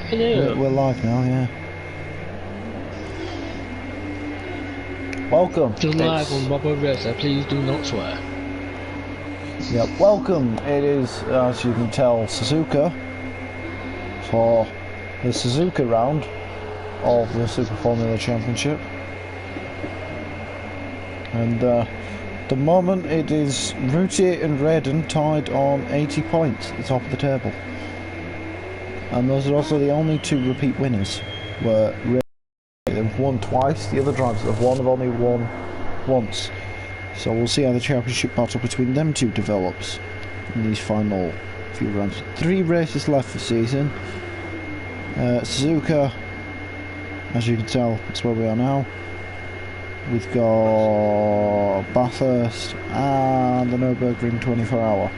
Hello. We're live now, yeah. Welcome. Just live on Bubba Reza, please do not swear. Yep, welcome. It is, as you can tell, Suzuka for the Suzuka round of the Super Formula Championship. And at the moment it is Ruti and Redden tied on 80 points at the top of the table. And those are also the only two repeat winners. Where they've won twice, the other drivers that have won have only won once. So we'll see how the championship battle between them two develops in these final few rounds. 3 races left for season. Suzuka, as you can tell, that's where we are now. We've got Bathurst and the Nürburgring 24-hour.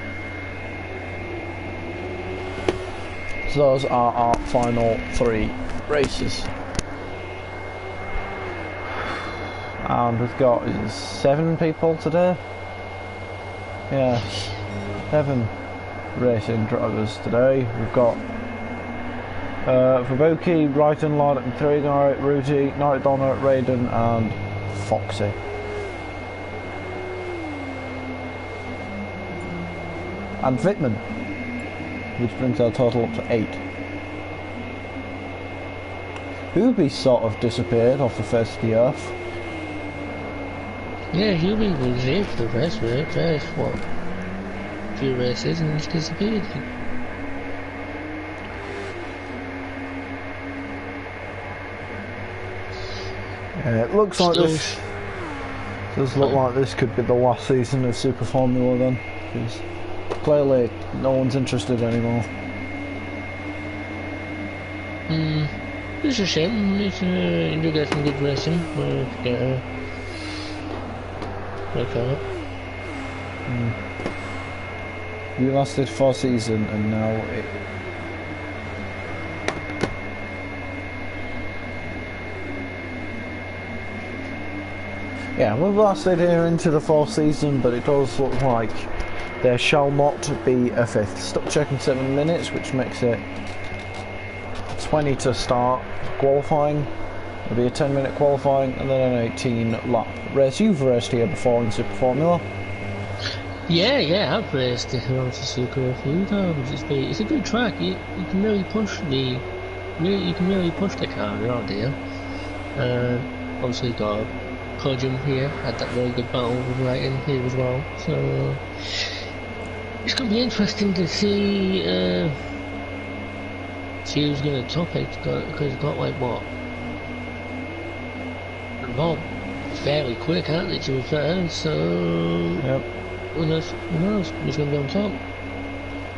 So those are our final 3 races. And we've got 7 people today. Yeah, 7 racing drivers today. We've got Fabuki, Wrighton, Lard, 3 Ruti, Night Donner, Raiden, and Foxy. And Vitman, which brings our total up to 8. Hubie sort of disappeared off the face of the earth. Yeah, Hubie was there for the rest of it. First, what? A few races and he's disappeared. Yeah, it looks like this does look like this could be the last season of Super Formula then, because clearly no one's interested anymore. It's a shame. You do get some good racing. We lasted 4 seasons and now it... Yeah, we've lasted here into the 4th season, but it does look like there shall not be a 5th. Stuck checking 7 minutes, which makes it 20 to start qualifying. There'll be a 10-minute qualifying and then an 18-lap race. You've raced here before in Super Formula. Yeah, I've raced around Suzuka a few times. It's a good track. You can really push the car around here. Obviously got a podium here. Had that very good battle with Wrighton here as well. So it's gonna be interesting to see who's gonna top it. Because it's got like what? Well, fairly quick, aren't they, to be fair, so... Yep. Who knows who's going to be on top.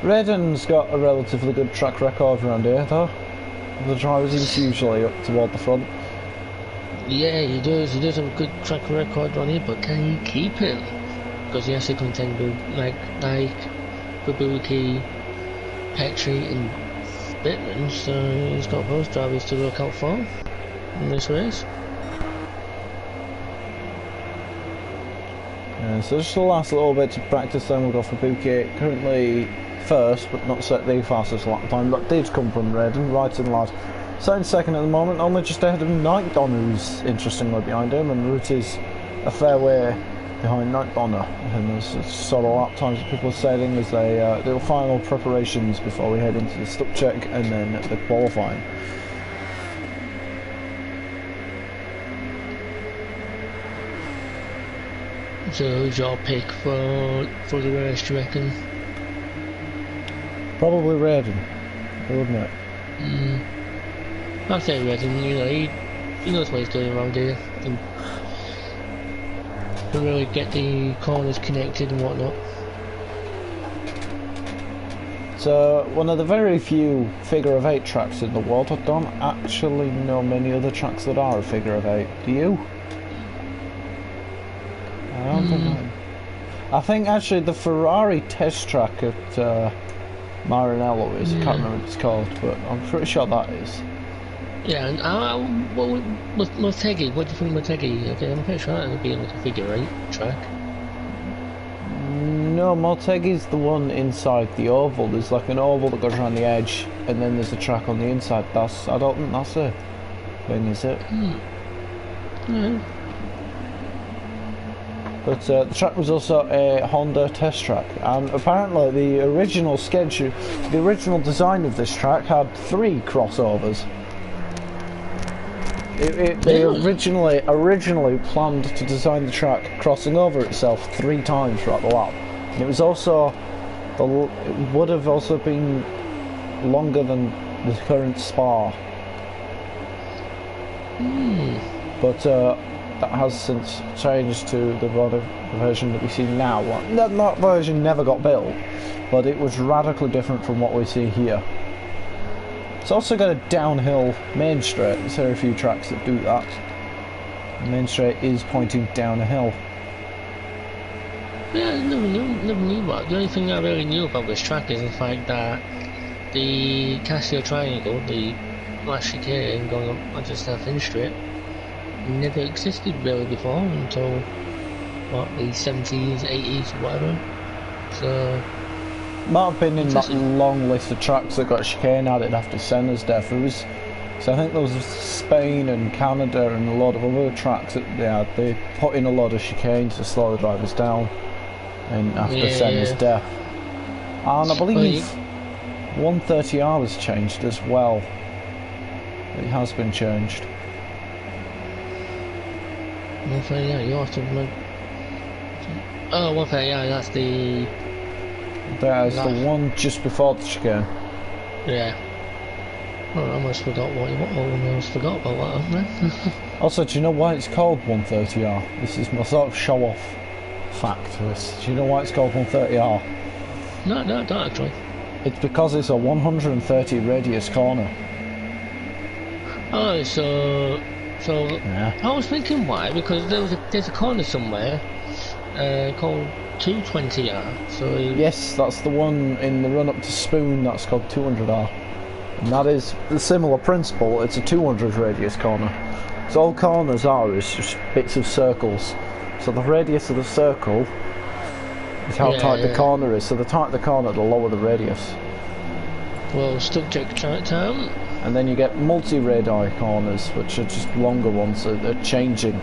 Redden's got a relatively good track record around here though. The drivers he's usually up toward the front. Yeah, he does have a good track record on here, but can he keep it? Because he has to contend with like Fabuki, Petri and Bittman, so he's got both drivers to look out for in this race. So just the last little bit to practice, then we'll go for Fabuki. Currently first, but not set the fastest lap time. That did come from Redden, right and lad. Second at the moment, only just ahead of Night Donner, who's interestingly behind him, and Ruti's a fair way behind Night Donner. And there's sort of lap times that people are setting as they do final preparations before we head into the stuck check and then the qualifying. So who's your pick for the race, do you reckon? Probably Redden, wouldn't it? I'd say Redden, you know, he knows what he's doing around here. And can really get the corners connected and whatnot. So, one of the very few figure of 8 tracks in the world. I don't actually know many other tracks that are a figure of 8. Do you? I don't think I think actually the Ferrari test track at Maranello is, I can't remember what it's called, but I'm pretty sure that is. Yeah, and Motegi, what do you think of Motegi? Okay, I'm pretty sure that would be like a figure 8 track. No, Mortegi's the one inside the oval. There's like an oval that goes around the edge, and then there's a track on the inside. I don't think that's a thing, is it? But the track was also a Honda test track, and apparently the original schedule, the original design of this track had 3 crossovers. They originally planned to design the track crossing over itself 3 times throughout the lap. And it was also, it would have also been longer than the current Spa. But that has since changed to the version that we see now. That version never got built, but it was radically different from what we see here. It's also got a downhill main straight. There's very few tracks that do that. The main straight is pointing down a hill. Yeah, I never knew that. The only thing I really knew about this track is the fact that the Casio Triangle, the last chicane going up onto South End Street, never existed really before until, what, the 70s, 80s, whatever. So... might have been in that long list of tracks that got chicane added after Senna's death. So I think there was Spain and Canada and a lot of other tracks that they put in a lot of chicane to slow the drivers down. And after Senna's death, and I believe 130R was changed as well. It has been changed. You also oh, 130R, that's the... There's the one just before the chicane. Yeah. Oh, I almost forgot what I almost forgot about that, haven't I? Also, do you know why it's called 130R? This is my sort of show-off fact to this. Do you know why it's called 130R? No, don't actually. It's because it's a 130 radius corner. Oh, so yeah. I was thinking why, because there's a corner somewhere called 220R. So yes, that's the one in the run up to Spoon. That's called 200R, and that is the similar principle. It's a 200 radius corner. So all corners are is just bits of circles. So the radius of the circle is how tight the corner is. So the tighter the corner, the lower the radius. Well, subject term. And then you get multi-radii corners, which are just longer ones that are changing,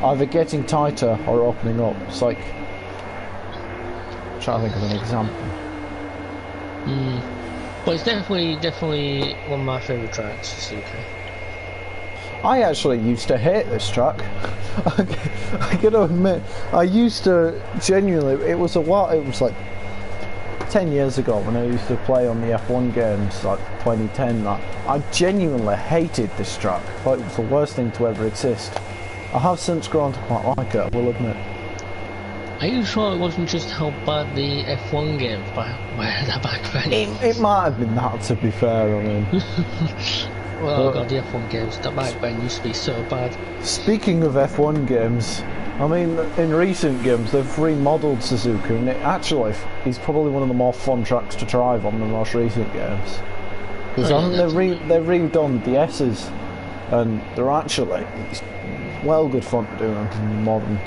either getting tighter or opening up. It's like, I'm trying to think of an example. Well, it's definitely one of my favourite tracks, Suzuki. I actually used to hate this track. I gotta admit, I used to genuinely. It was like 10 years ago when I used to play on the F1 games, like 2010. That I genuinely hated this track. I thought it was the worst thing to ever exist. I have since grown to quite like it, I will admit. Are you sure it wasn't just how bad the F1 games were back then? It might have been that, to be fair. I mean. Well, God, the F1 games that back then used to be so bad. Speaking of F1 games, I mean, in recent games they've remodeled Suzuka, and it actually is probably one of the more fun tracks to drive on the most recent games. Because I think they've redone the S's, and they're actually well good fun to do on modern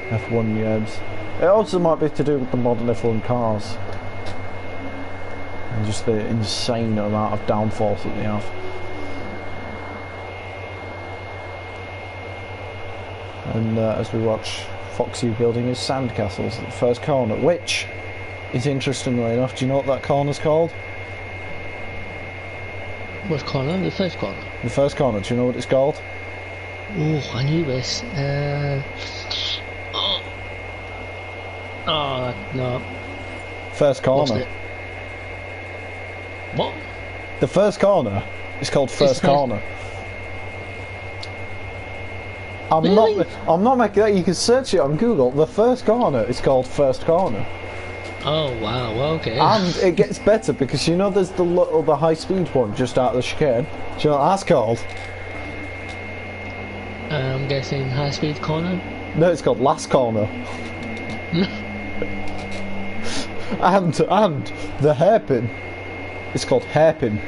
F1 games. It also might be to do with the modern F1 cars and just the insane amount of downforce that they have. And as we watch Foxy building his sandcastles at the first corner, which is, interestingly enough, do you know what that corner's called? What corner? The first corner? The first corner, do you know what it's called? Oh, I knew this. Oh, no. First corner. What? The first corner is called First Corner. I'm not making that. You can search it on Google. The first corner is called First Corner. Oh wow, well, okay. And it gets better because you know there's the high speed one just out of the chicane. Do you know what that's called? I'm guessing high speed corner. No, it's called Last Corner. and the hairpin. It's called hairpin.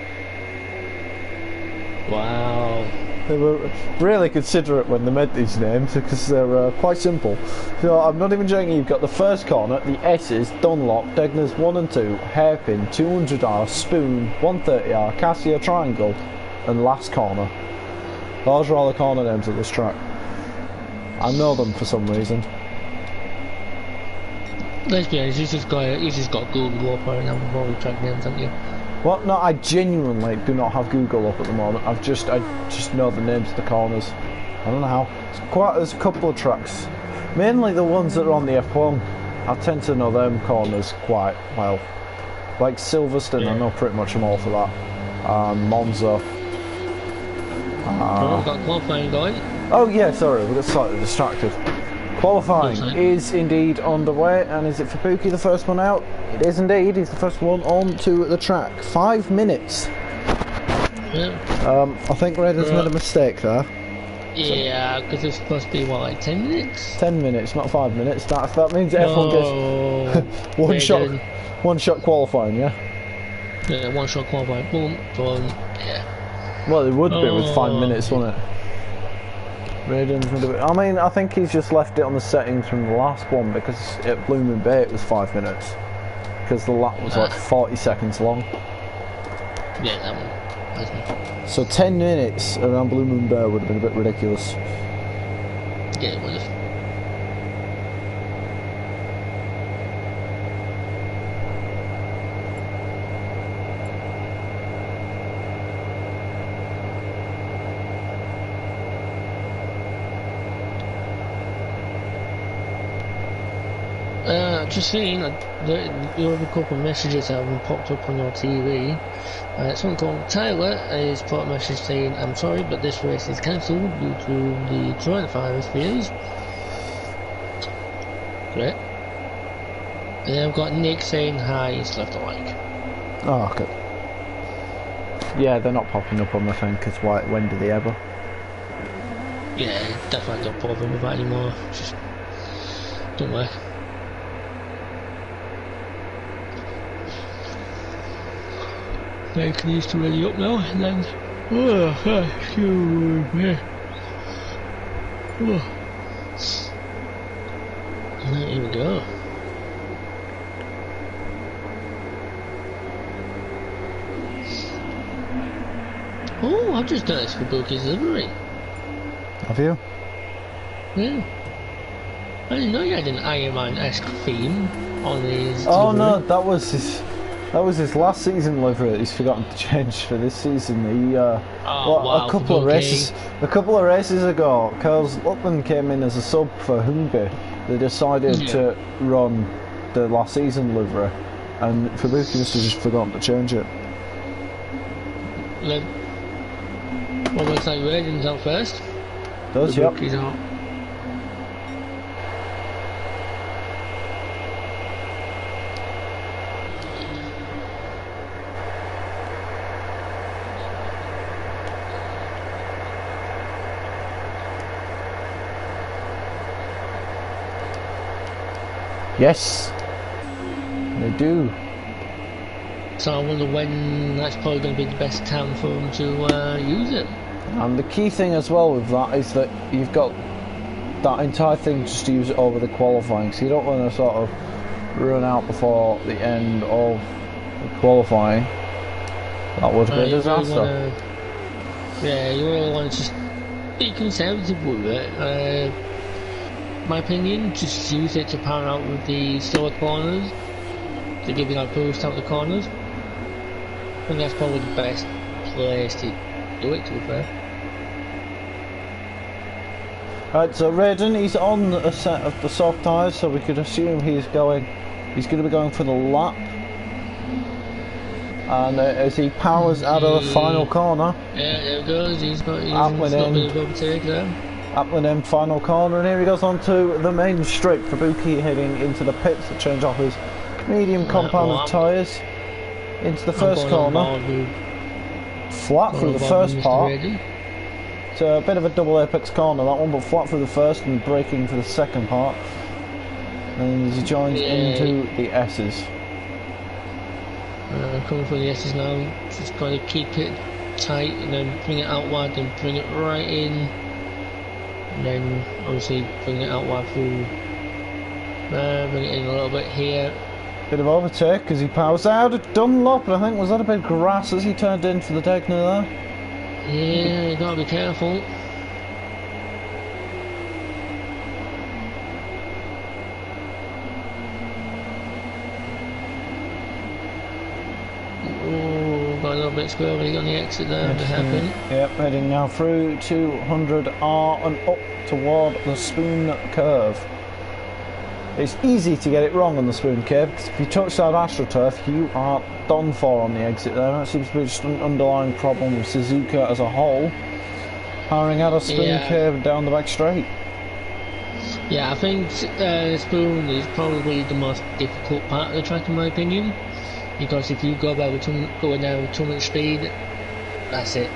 Wow. They were really considerate when they made these names because they're quite simple. So I'm not even joking, you've got the first corner, the S's, Dunlop, Degners 1 and 2, Hairpin, 200R, Spoon, 130R, Cassia Triangle, and last corner. Those are all the corner names of this track. I know them for some reason. Let's be honest, he's just got Google up right now with all the track names, haven't you? Well, no, I genuinely do not have Google up at the moment. I just know the names of the corners. I don't know how. There's a couple of tracks, mainly the ones that are on the F1. I tend to know them corners quite well. Like Silverstone, I know pretty much them all for that. Monza. We've got qualifying going. Oh yeah, sorry, we got slightly distracted. Qualifying is indeed underway, and is it for Pookie the first one out? It is indeed, he's the first one onto the track. 5 minutes. Yeah. I think Red has made a mistake there. Yeah, because it's supposed to be, what, like 10 minutes? 10 minutes, not 5 minutes. That means everyone gets one shot qualifying, yeah? Yeah, one shot qualifying, boom, done, yeah. Well, it would be with 5 minutes, wouldn't it? I mean, I think he's just left it on the settings from the last one because at Blue Moon Bay it was 5 minutes. Because the lap was like 40 seconds long. Yeah, that one. So 10 minutes around Blue Moon Bay would have been a bit ridiculous. Yeah, it would have. Just seeing, there have a couple of messages that have popped up on your TV. Someone called Tyler has put a message saying, "I'm sorry, but this race is cancelled due to the coronavirus fears." Great. And then I've got Nick saying hi, he's left a like. Oh, okay. Yeah, they're not popping up on the thing because when do they ever? Yeah, definitely don't bother with that anymore. Just don't work. Making these two ready up now, and then excuse me. And here we go. Oh, I've just done this for Bookie's livery. Have you? Yeah. I didn't know you had an Iron Man-esque theme on his Oh livery. no, that was his last season livery that he's forgotten to change for this season. Wow, a couple of races ago, Carl's Upland came in as a sub for Humby. They decided to run the last season livery, and Fubuki must have just forgotten to change it. Well, looks like Raden's out first. Does, yep. He's out. Yes, they do. So I wonder when that's probably going to be the best time for them to use it. And the key thing as well with that is that you've got that entire thing just to use it over the qualifying, so you don't want to sort of run out before the end of the qualifying. That would be a disaster. You really want to just be conservative with it. My opinion, just use it to power out with the slower corners, to give you that boost out the corners. I think that's probably the best place to do it, to be fair. Right, so Raiden, he's on a set of the soft tyres, so we could assume he's going to be going for the lap. And as he powers out of the final corner, yeah, there it goes. He's got a bit of overtake there. Upland end final corner, and here he goes onto the main straight. Fubuki heading into the pits to change off his medium compounded tyres into the first corner. Flat through the first part. It's a bit of a double apex corner that one, but flat through the first and braking for the second part. And as he joins into the S's. Coming for the S's now, just got to keep it tight and then bring it out wide, then bring it right in, and then obviously bring it out wide through. Bring it in a little bit here. Bit of overtake as he powers out at Dunlop, and I think was that a bit of grass as he turned into the Degner there? Yeah, you gotta be careful. Oh, got a little bit squirrely on the exit there to happen. Yep, heading now through 200R and up toward the Spoon Curve. It's easy to get it wrong on the Spoon Curve, because if you touch that AstroTurf, you are done for on the exit there. That seems to be just an underlying problem with Suzuka as a whole, powering out a Spoon Curve down the back straight. Yeah, I think Spoon is probably the most difficult part of the track in my opinion, because if you go by with going down with too much speed, that's it.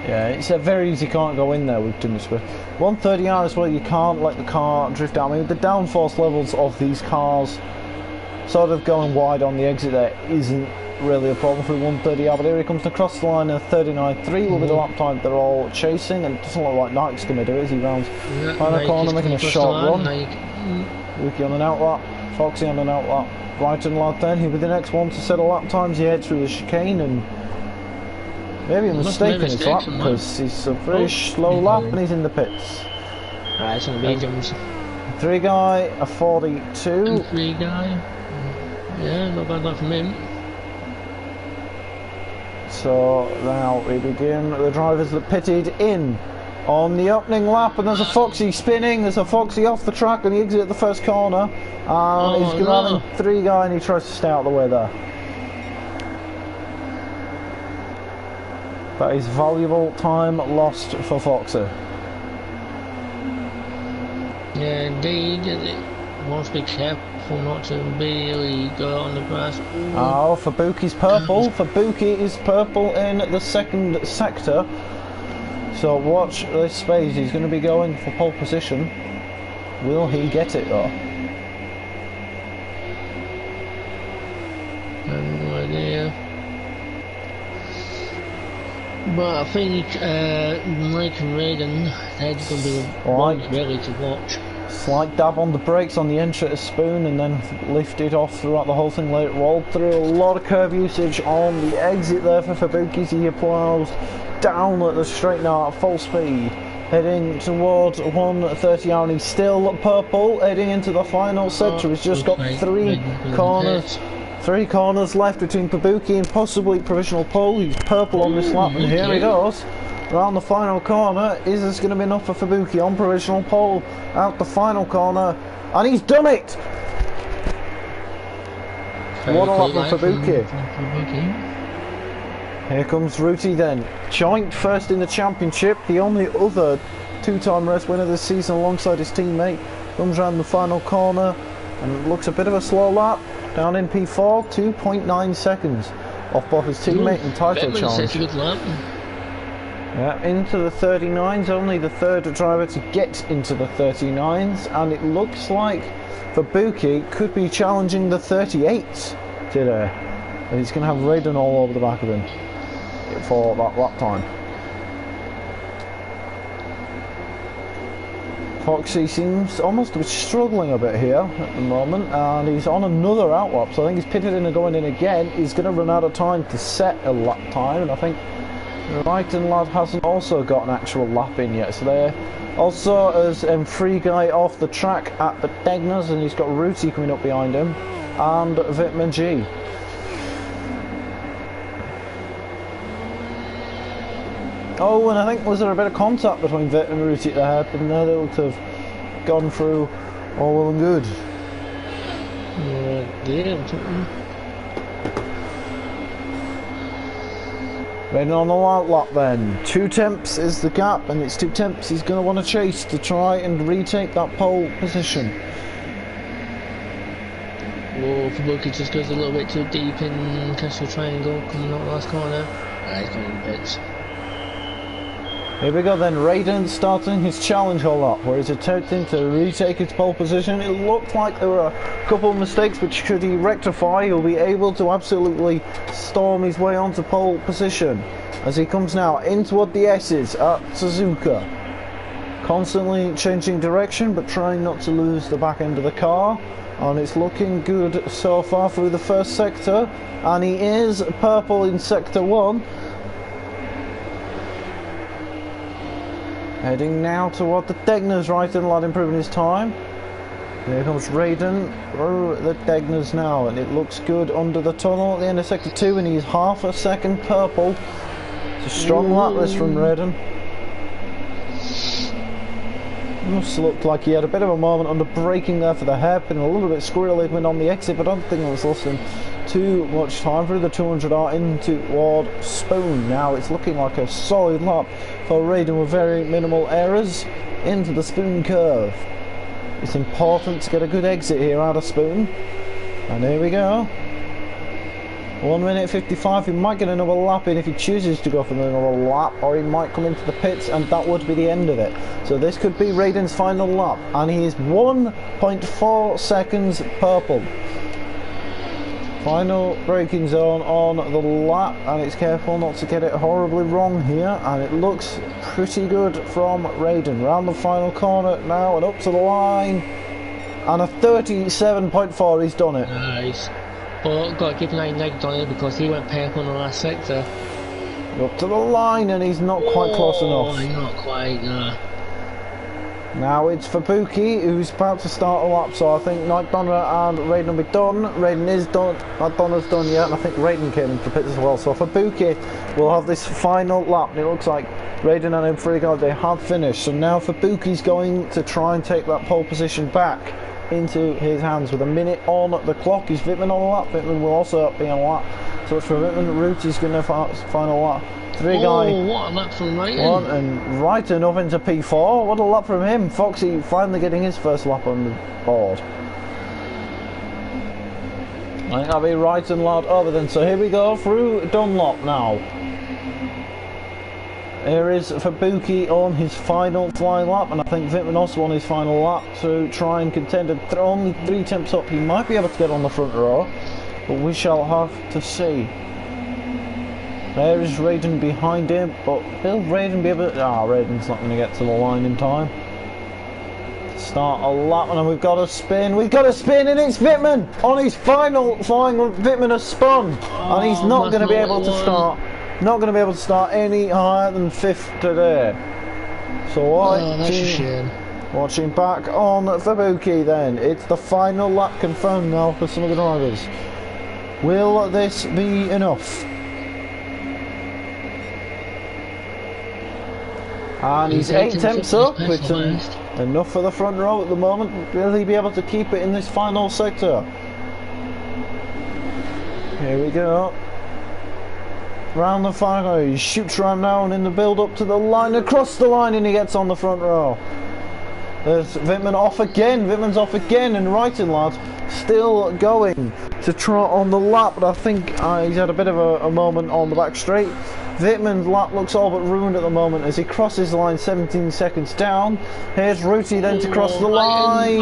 Yeah, it's a very easy, can't go in there with too much speed. 130R as well, you can't let the car drift down. I mean, the downforce levels of these cars sort of going wide on the exit there isn't really a problem for 130R, but here he comes across the line of 39.3 will be the lap time they're all chasing, and it doesn't look like Nike's going to do it as he rounds final corner, making a short run. Wiki on an outlap, Foxy on an outlap, Brighton lad then, he'll be the next one to settle lap times. He heads through the chicane and maybe a mistake in his lap because he's a very slow lap and he's in the pits. Right, some mediums. 3 guy, a 42. And 3 guy. Yeah, not bad luck from him. So now we begin the drivers that pitted in on the opening lap, and there's a Foxy spinning, there's a Foxy off the track on the exit at the first corner, and he's grabbing 3 guy and he tries to stay out of the way there. That is valuable time lost for Foxy. Yeah, indeed. Must be careful not to really go on the grass. Ooh. Oh, Fabuki's purple. Fabuki is purple in the second sector. So watch this space. He's going to be going for pole position. Will he get it though? No idea. But I think Mike and Raiden, they're going to be the ones really to watch. Slight dab on the brakes on the entry at Spoon and then lifted off throughout the whole thing, let it roll through. A lot of curve usage on the exit there for Fabuki. He plows down at the straight now at full speed, heading towards 130R, and he's still purple, heading into the final sector. He's just got 3 corners. 3 corners left between Fabuki and possibly provisional pole. He's purple on this lap, and here he goes. Around the final corner, is this going to be enough for Fabuki on provisional pole? Out the final corner, and he's done it! What a lap for Fabuki. Here comes Ruti then, joint first in the championship, the only other 2-time race winner this season alongside his teammate. Comes round the final corner, and it looks a bit of a slow lap. Down in P4, 2.9 seconds off both his teammate and title challenge. Yeah, into the 39s, only the third driver to get into the 39s, and it looks like Fabuki could be challenging the 38s today. And he's going to have Raiden all over the back of him for that lap time. Foxy seems almost to be struggling a bit here at the moment, and he's on another outlap, so I think he's pitted in and going in again. He's going to run out of time to set a lap time, and I think Brighton lad hasn't also got an actual lap in yet, so there also as free guy off the track at the Degners, and he's got Ruti coming up behind him, and Vitman G. Oh, and I think was there a bit of contact between Vit and Ruti at the hairpin there? They looked to have gone through all well and good. Raiden on the lap lap then. 2 temps is the gap, and it's 2 temps he's going to want to chase to try and retake that pole position. Oh, Fabuki just goes a little bit too deep in Castle Triangle, coming out the last corner. He's going in pits. Here we go then, Raiden starting his challenge hole up, where he's attempting to retake his pole position. It looked like there were a couple of mistakes, but should he rectify, he'll be able to absolutely storm his way onto pole position. as he comes now in toward the S's at Suzuka. Constantly changing direction but trying not to lose the back end of the car, and it's looking good so far through the first sector, and he is purple in sector 1. Heading now toward the Degners, right and lad improving his time. Here comes Raiden through the Degners now, and it looks good under the tunnel at the end of sector 2, and he's half a second purple. It's a strong lap this from Raiden. Must look like he had a bit of a moment under braking there for the hairpin, a little bit squirrely when on the exit, but I don't think it was losing too much time through the 200R in toward Spoon. Now it's looking like a solid lap for Raiden with very minimal errors into the Spoon curve. It's important to get a good exit here out of Spoon, and here we go. 1 minute 55, he might get another lap in if he chooses to go for another lap, or he might come into the pits and that would be the end of it. So this could be Raiden's final lap, and he is 1.4 seconds purple. Final braking zone on the lap, and it's careful not to get it horribly wrong here, and it looks pretty good from Raiden. Round the final corner now and up to the line, and a 37.4, he's done it. Nice. But got to give 9 on it because he went purple in the last sector. Up to the line, and he's not quite close enough. Not quite, no. Now it's for Buki, who's about to start a lap, so I think Night Donner and Raiden will be done. Raiden is done, Night Donner's done yet, and I think Raiden came into the pits as well. So for Buki, we'll have this final lap, and it looks like Raiden and Frigard, they have finished. So now for Buki's going to try and take that pole position back into his hands with a minute on the clock. Is Wittmann on a lap? Wittmann will also be on a lap. So it's for Wittmann. Ruti's going to final lap. What a lap from Raiden. One, and Raiden up into P4. What a lap from him. Foxy finally getting his first lap on the board. I think that'll be Raiden lad over then. So here we go through Dunlop now. Here is for Buki on his final flying lap, and I think Wittmann also on his final lap to try and contend. Only 3 temps up, he might be able to get on the front row, but we shall have to see. There is Raiden behind him, but will Raiden be able to... Raiden's not going to get to the line in time. Start a lap, and we've got a spin. We've got a spin, and it's Wittmann on his final flying. Wittmann has spun, and he's not going to be able to start. Not going to be able to start any higher than 5th today. So watching back on Fabuki then. It's the final lap confirmed now for some of the drivers. Will this be enough? And he's 8 temps up, which is enough for the front row at the moment. Will he be able to keep it in this final sector? Here we go. Round the final, he shoots round now and in the build up to the line, across the line, and he gets on the front row. There's Wittmann off again, Wittmann's off again, and Raiden lad still going to trot on the lap, but I think he's had a bit of a moment on the back straight. Wittmann's lap looks all but ruined at the moment as he crosses the line 17 seconds down. Here's Ruti then to cross the line,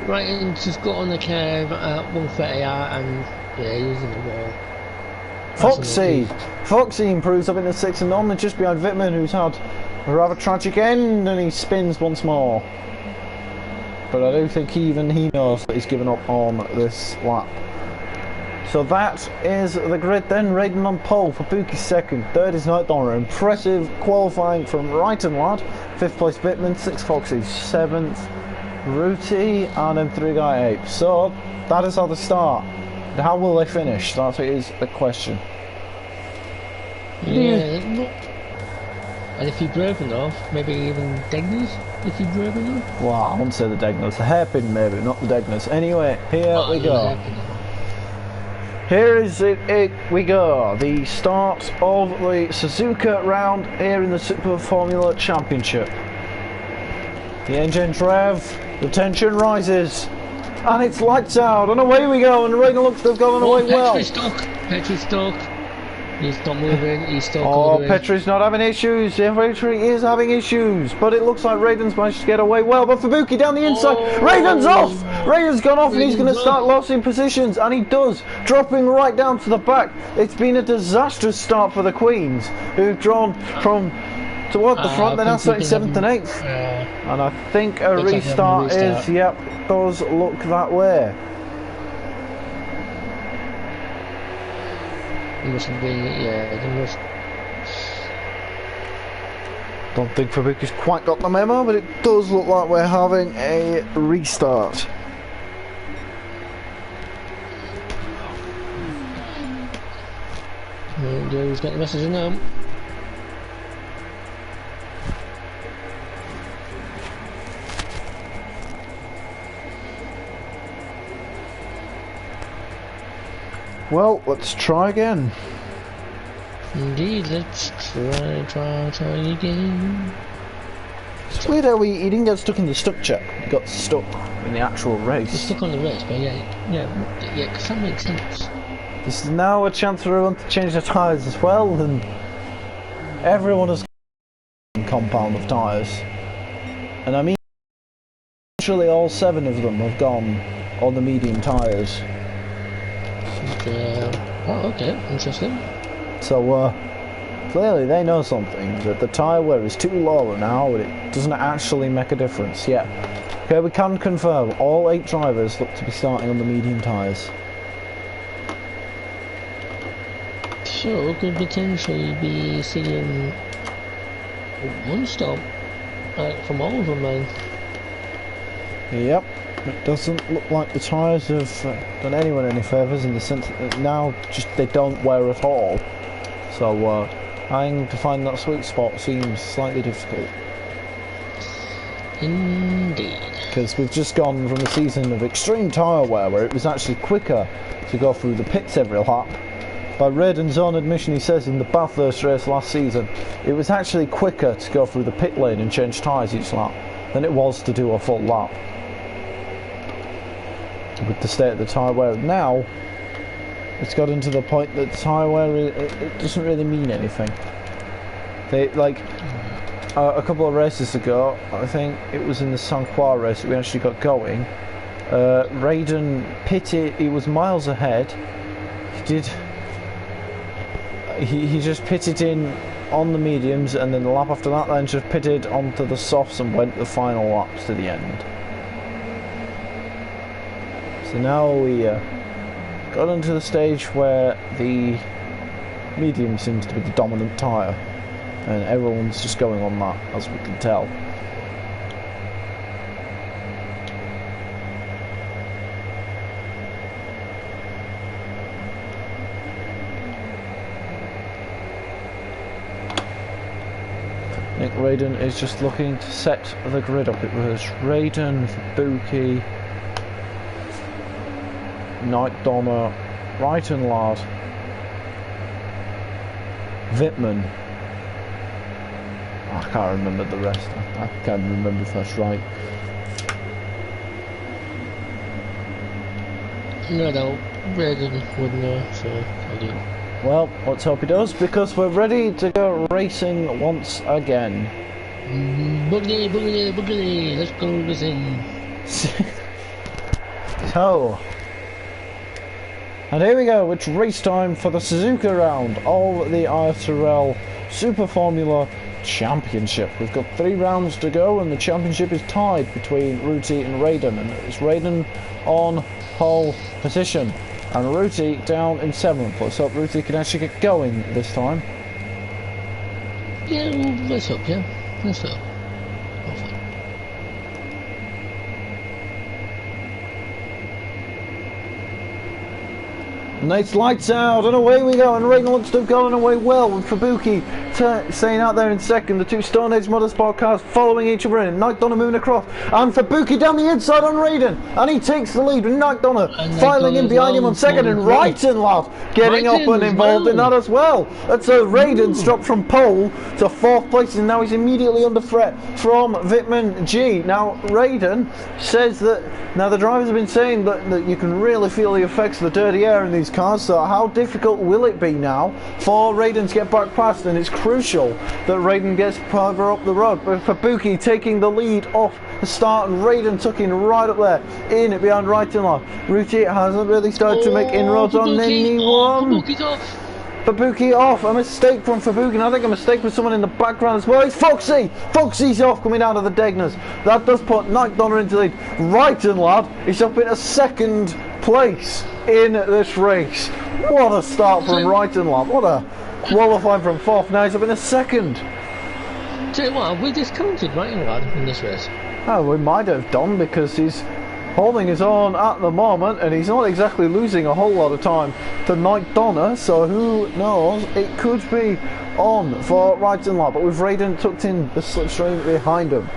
Raiden just got on the curve at 130R and yeah, he's in the wall. Foxy improves up in the 6th and only just behind Wittmann, who's had a rather tragic end, and he spins once more. But I do think even he knows that he's given up on this lap. So that is the grid then. Raiden on pole for Buki 2nd, 3rd is Night Donner. Impressive qualifying from Raiden lad. 5th place Wittmann, 6th Foxy, 7th Ruti, and then 3 guy 8th. So that is how they start. How will they finish? That is the question. Yeah. And if you drove enough, maybe even Degners, if you drove enough? Well, I won't say the Degners. The hairpin maybe, not the Degners. Anyway, here we go. Here is it we go. The start of the Suzuka round here in the Super Formula Championship. The engines rev, the tension rises. And it's lights out, and away we go, and Raiden looks to have gone away well. Petri stuck. He's not moving. He's still Oh, going. Petri's not having issues. Petri is having issues, but it looks like Raiden's managed to get away well. But Fubuki down the inside, Raiden's off. Raiden's gone off, and he's going to start losing positions, and he does, dropping right down to the back. It's been a disastrous start for the Queens, who've drawn from toward the front. They're now starting 7th and 8th, and I think a restart is. Yep, it does look that way. It must be, yeah, Don't think Fubuki's quite got the memo, but it does look like we're having a restart. He's got the message now. Well, let's try again. Indeed, let's try again. It's weird how he didn't get stuck in the stuck check. He got stuck in the actual race. He's stuck on the race, but yeah, because that makes sense. This is now a chance for everyone to change their tyres as well, and everyone has a compound of tyres. And I mean, literally all 7 of them have gone on the medium tyres. Oh, okay, interesting. So, clearly they know something, that the tyre wear is too low now, and it doesn't actually make a difference. Yeah. Okay, we can confirm all 8 drivers look to be starting on the medium tyres. So, could potentially be seeing one stop from all of them, man. Yep. It doesn't look like the tyres have done anyone any favours, in the sense that now just they don't wear at all. So trying to find that sweet spot seems slightly difficult. Indeed. Because we've just gone from a season of extreme tyre wear where it was actually quicker to go through the pits every lap. By Raiden's own admission, he says in the Bathurst race last season, it was actually quicker to go through the pit lane and change tyres each lap than it was to do a full lap. With the state of the tyre wear now, it's gotten to the point that tyre wear it doesn't really mean anything. They like a couple of races ago, I think it was in the San Croix race that we actually got going. Raiden pitted; he was miles ahead. He just pitted in on the mediums, and then the lap after that, then just pitted onto the softs and went the final laps to the end. So now we got into the stage where the medium seems to be the dominant tyre, and everyone's just going on that, as we can tell. Nick Raiden is just looking to set the grid up. It was Raiden, Fubuki, Night Donna, Brighton Lad, Wittmann. I can't remember the rest. I can't remember if that's right. No, Raiden would know, so I do. Well, let's hope he does, because we're ready to go racing once again. Boogity, boogity, boogity, let's go racing. So, and here we go, it's race time for the Suzuka round of the ISRL Super Formula Championship. We've got 3 rounds to go, and the championship is tied between Ruti and Raiden, and it's Raiden on pole position and Ruti down in 7th. Let's hope Ruti can actually get going this time. Yeah, well, let's hope, yeah. Let's hope. Hopefully. And it's lights out, and away we go, and Raiden looks to have gone away well, with Fubuki staying out there in second, the 2 Stone Age Motorsport cars following each other in, Night Donna moving across, and Fubuki down the inside on Raiden, and he takes the lead with Night Donna filing in behind him on second, and Raiden, lad, getting up and involved in that as well. That's a Raiden's dropped from pole to 4th place, and now he's immediately under threat from Wittmann G. Now Raiden says that, now the drivers have been saying that you can really feel the effects of the dirty air in these cars, so how difficult will it be now for Raiden to get back past? And it's crucial that Raiden gets further up the road. But Fabuki taking the lead off the start, and Raiden tucking right up there, in behind right and left. Ruchi hasn't really started to make inroads on anyone. Fabuki's off. Fabuki off, a mistake from Fabuki, and I think a mistake from someone in the background as well. It's Foxy! Foxy's off coming out of the Degners. That does put Night Donner into the lead. Righton lad is up in a second place in this race. What a start from Righton lad. What a qualifying from fourth. Now he's up in a second. Tell you what, have we discounted Righton lad in this race? Oh, we might have done, because he's holding his own at the moment, and he's not exactly losing a whole lot of time to Night Donner, so who knows, it could be on for Righton lad, but with Raiden tucked in the slipstream behind him.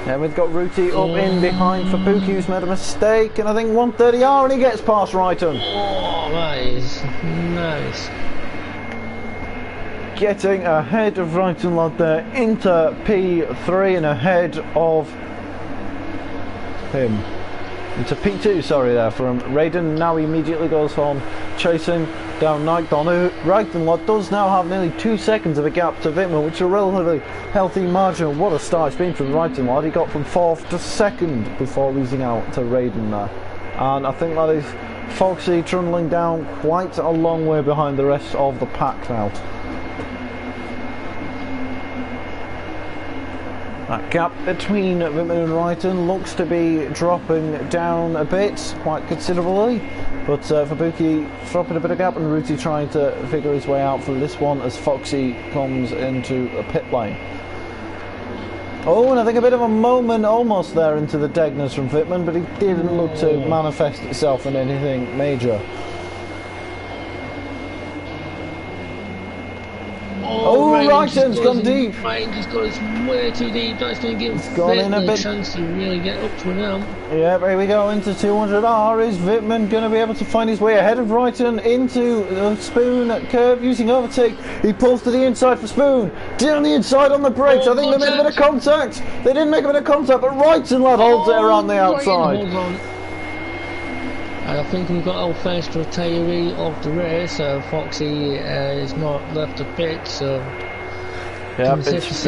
And we've got Ruti up in behind Fabuki, who's made a mistake, and I think 130R, and he gets past Righton. Oh, that is nice. Getting ahead of Righton lad there into P3 and ahead of him into P2, sorry, there from Raiden. Now he immediately goes on chasing down Night Donner. Righton lad does now have nearly 2 seconds of a gap to Wittmann, which is a relatively healthy margin. What a start it's been from Righton lad. He got from 4th to 2nd before losing out to Raiden there, and I think that is Foxy trundling down quite a long way behind the rest of the pack now. That gap between Wittmann and Righton looks to be dropping down a bit, quite considerably, but Fabuki dropping a bit of gap, and Ruti trying to figure his way out from this one as Foxy comes into a pit lane. Oh, and I think a bit of a moment almost there into the Degners from Wittmann, but it didn't look to manifest itself in anything major. Oh, Righton's gone deep. Righton's got us way too deep. That's going to give Wittmann a chance to really get up to it now. Yeah, here we go into 200R. Is Wittmann going to be able to find his way ahead of Righton into the Spoon curve using overtake? He pulls to the inside for Spoon. Down the inside on the brakes. I think they made a bit of contact. They didn't make a bit of contact, but Righton lad holds it around the outside. I think we've got our first retiree of the race. Foxy is not left to pit, so yeah, it's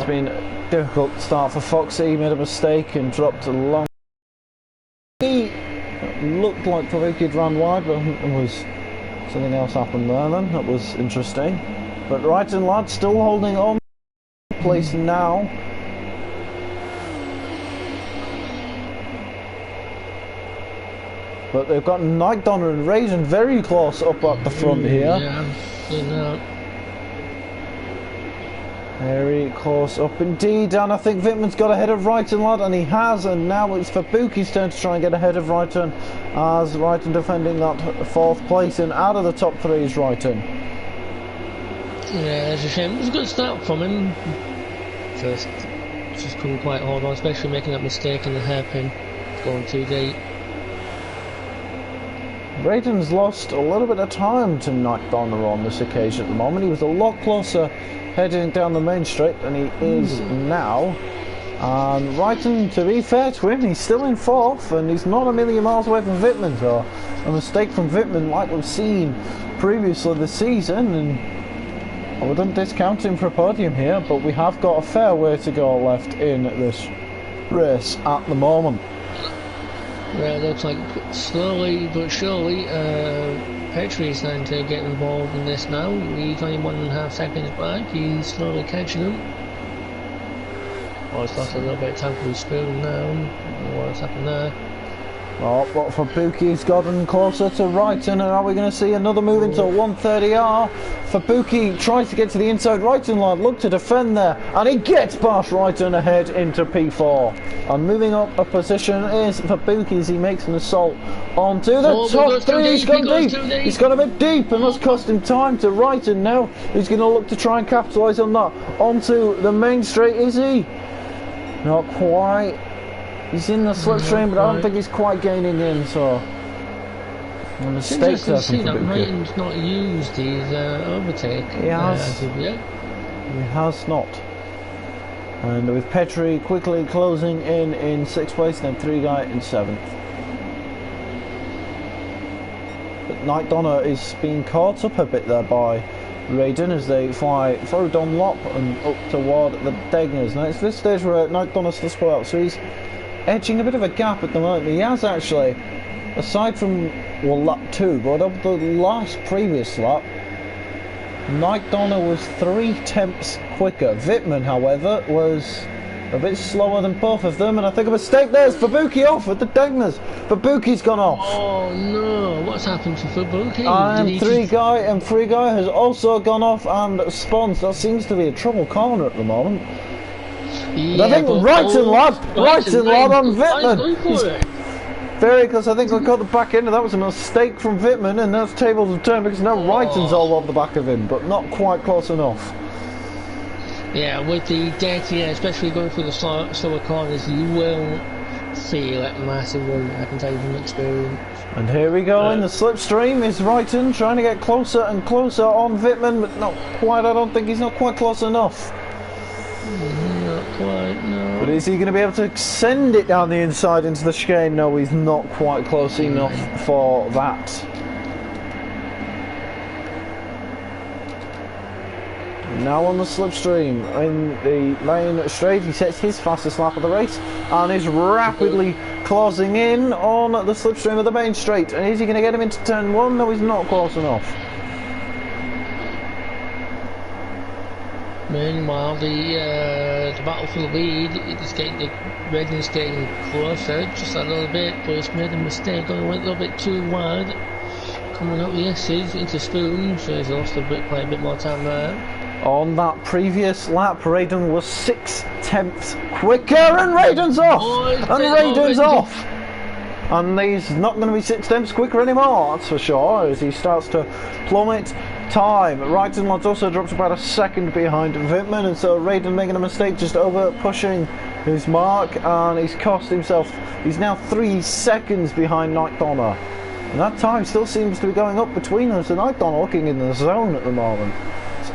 been a difficult start for Foxy. He made a mistake and dropped a long. He looked like Fabuki had ran wide, but it was something else happened there. Then that was interesting. But Righton lad still holding on place now. But they've got Night Donner and Raiden very close up at the front here. Yeah, I'm seeing that. Very close up indeed, and I think Wittmann's got ahead of Righton lad, and he has, and now it's Fabuki's turn to try and get ahead of Righton, as Righton defending that 4th place, and out of the top 3 is Righton. Yeah, it's a shame. It was a good start from him. Just couldn't quite hold on, especially making that mistake in the hairpin, going too deep. Raiden's lost a little bit of time to Night Donner on this occasion at the moment. He was a lot closer heading down the main straight than he is now. And Righton, to be fair to him, he's still in 4th, and he's not a million miles away from Wittmann. So a mistake from Wittmann, like we've seen previously this season, and I wouldn't discount him for a podium here, but we have got a fair way to go left in this race at the moment. Well, it looks like slowly but surely Petri is starting to get involved in this now. He's only 1.5 seconds back. He's slowly catching them. Oh, he's lost a little bit of time for his Spoon now. What's happened there? Oh, but Fabuki's gotten closer to Righton, and are we going to see another move into 130R? Fabuki tries to get to the inside. Righton lad look to defend there, and he gets past Righton ahead into P4. And moving up a position is Fabuki as he makes an assault onto the top 3. He's gone deep. He's got a bit deep, and that's cost him time to Righton now. He's going to look to try and capitalise on that. Onto the main straight, is he? Not quite. He's in the slipstream, but I don't think he's quite gaining in, so a mistake there from Fabuki. Righton's not used his overtake. He has. As of yet. He has not. And with Petri quickly closing in 6th place, then 3 guy in 7th. But Night Donna is being caught up a bit there by Raiden as they fly through Dunlop and up toward the Degners. Now it's this stage where Night Donna's still split out, so he's edging a bit of a gap at the moment. He has actually, aside from, well, lap 2, but of the last previous lap, Night Donna was 3/10 quicker. Vitman, however, was a bit slower than both of them, and I think a mistake there's Fubuki off at the Degners. Fubuki's gone off. Oh no, what's happened to Fubuki? And Free Guy has also gone off and spawns. That seems to be a trouble corner at the moment. Yeah, I think Wrighton lad on Vitman. Very close. I think I got the back end, and that was a mistake from Vitman, and those tables have turned because now Wrighton's all on the back of him, but not quite close enough. Yeah, with the deck, yeah, especially going through the slower corners, you will feel it massively, I can tell you from experience. And here we go in the slipstream is Wrighton trying to get closer and closer on Vitman, but not quite. I don't think he's not quite close enough. Not quite, no. But is he going to be able to send it down the inside into the chicane? No, he's not quite close enough for that. Now on the slipstream in the main straight, he sets his fastest lap of the race and is rapidly closing in on the slipstream of the main straight. And is he going to get him into turn 1? No, he's not close enough. Meanwhile, the battle for the lead is getting, the Redding's getting closer just a little bit, but he's made a mistake, went a little bit too wide, coming up the S's into Spoon, so he's lost quite a bit more time there. On that previous lap, Raiden was 6/10 quicker, and Raiden's off! Raiden's off! And he's not going to be 6/10 quicker anymore, that's for sure, as he starts to plummet time. Raiden also drops about a second behind Vitman, and so Raiden making a mistake, just over pushing his mark, and he's cost himself. He's now 3 seconds behind Night Donna. And that time still seems to be going up between them, so Night Donna looking in the zone at the moment.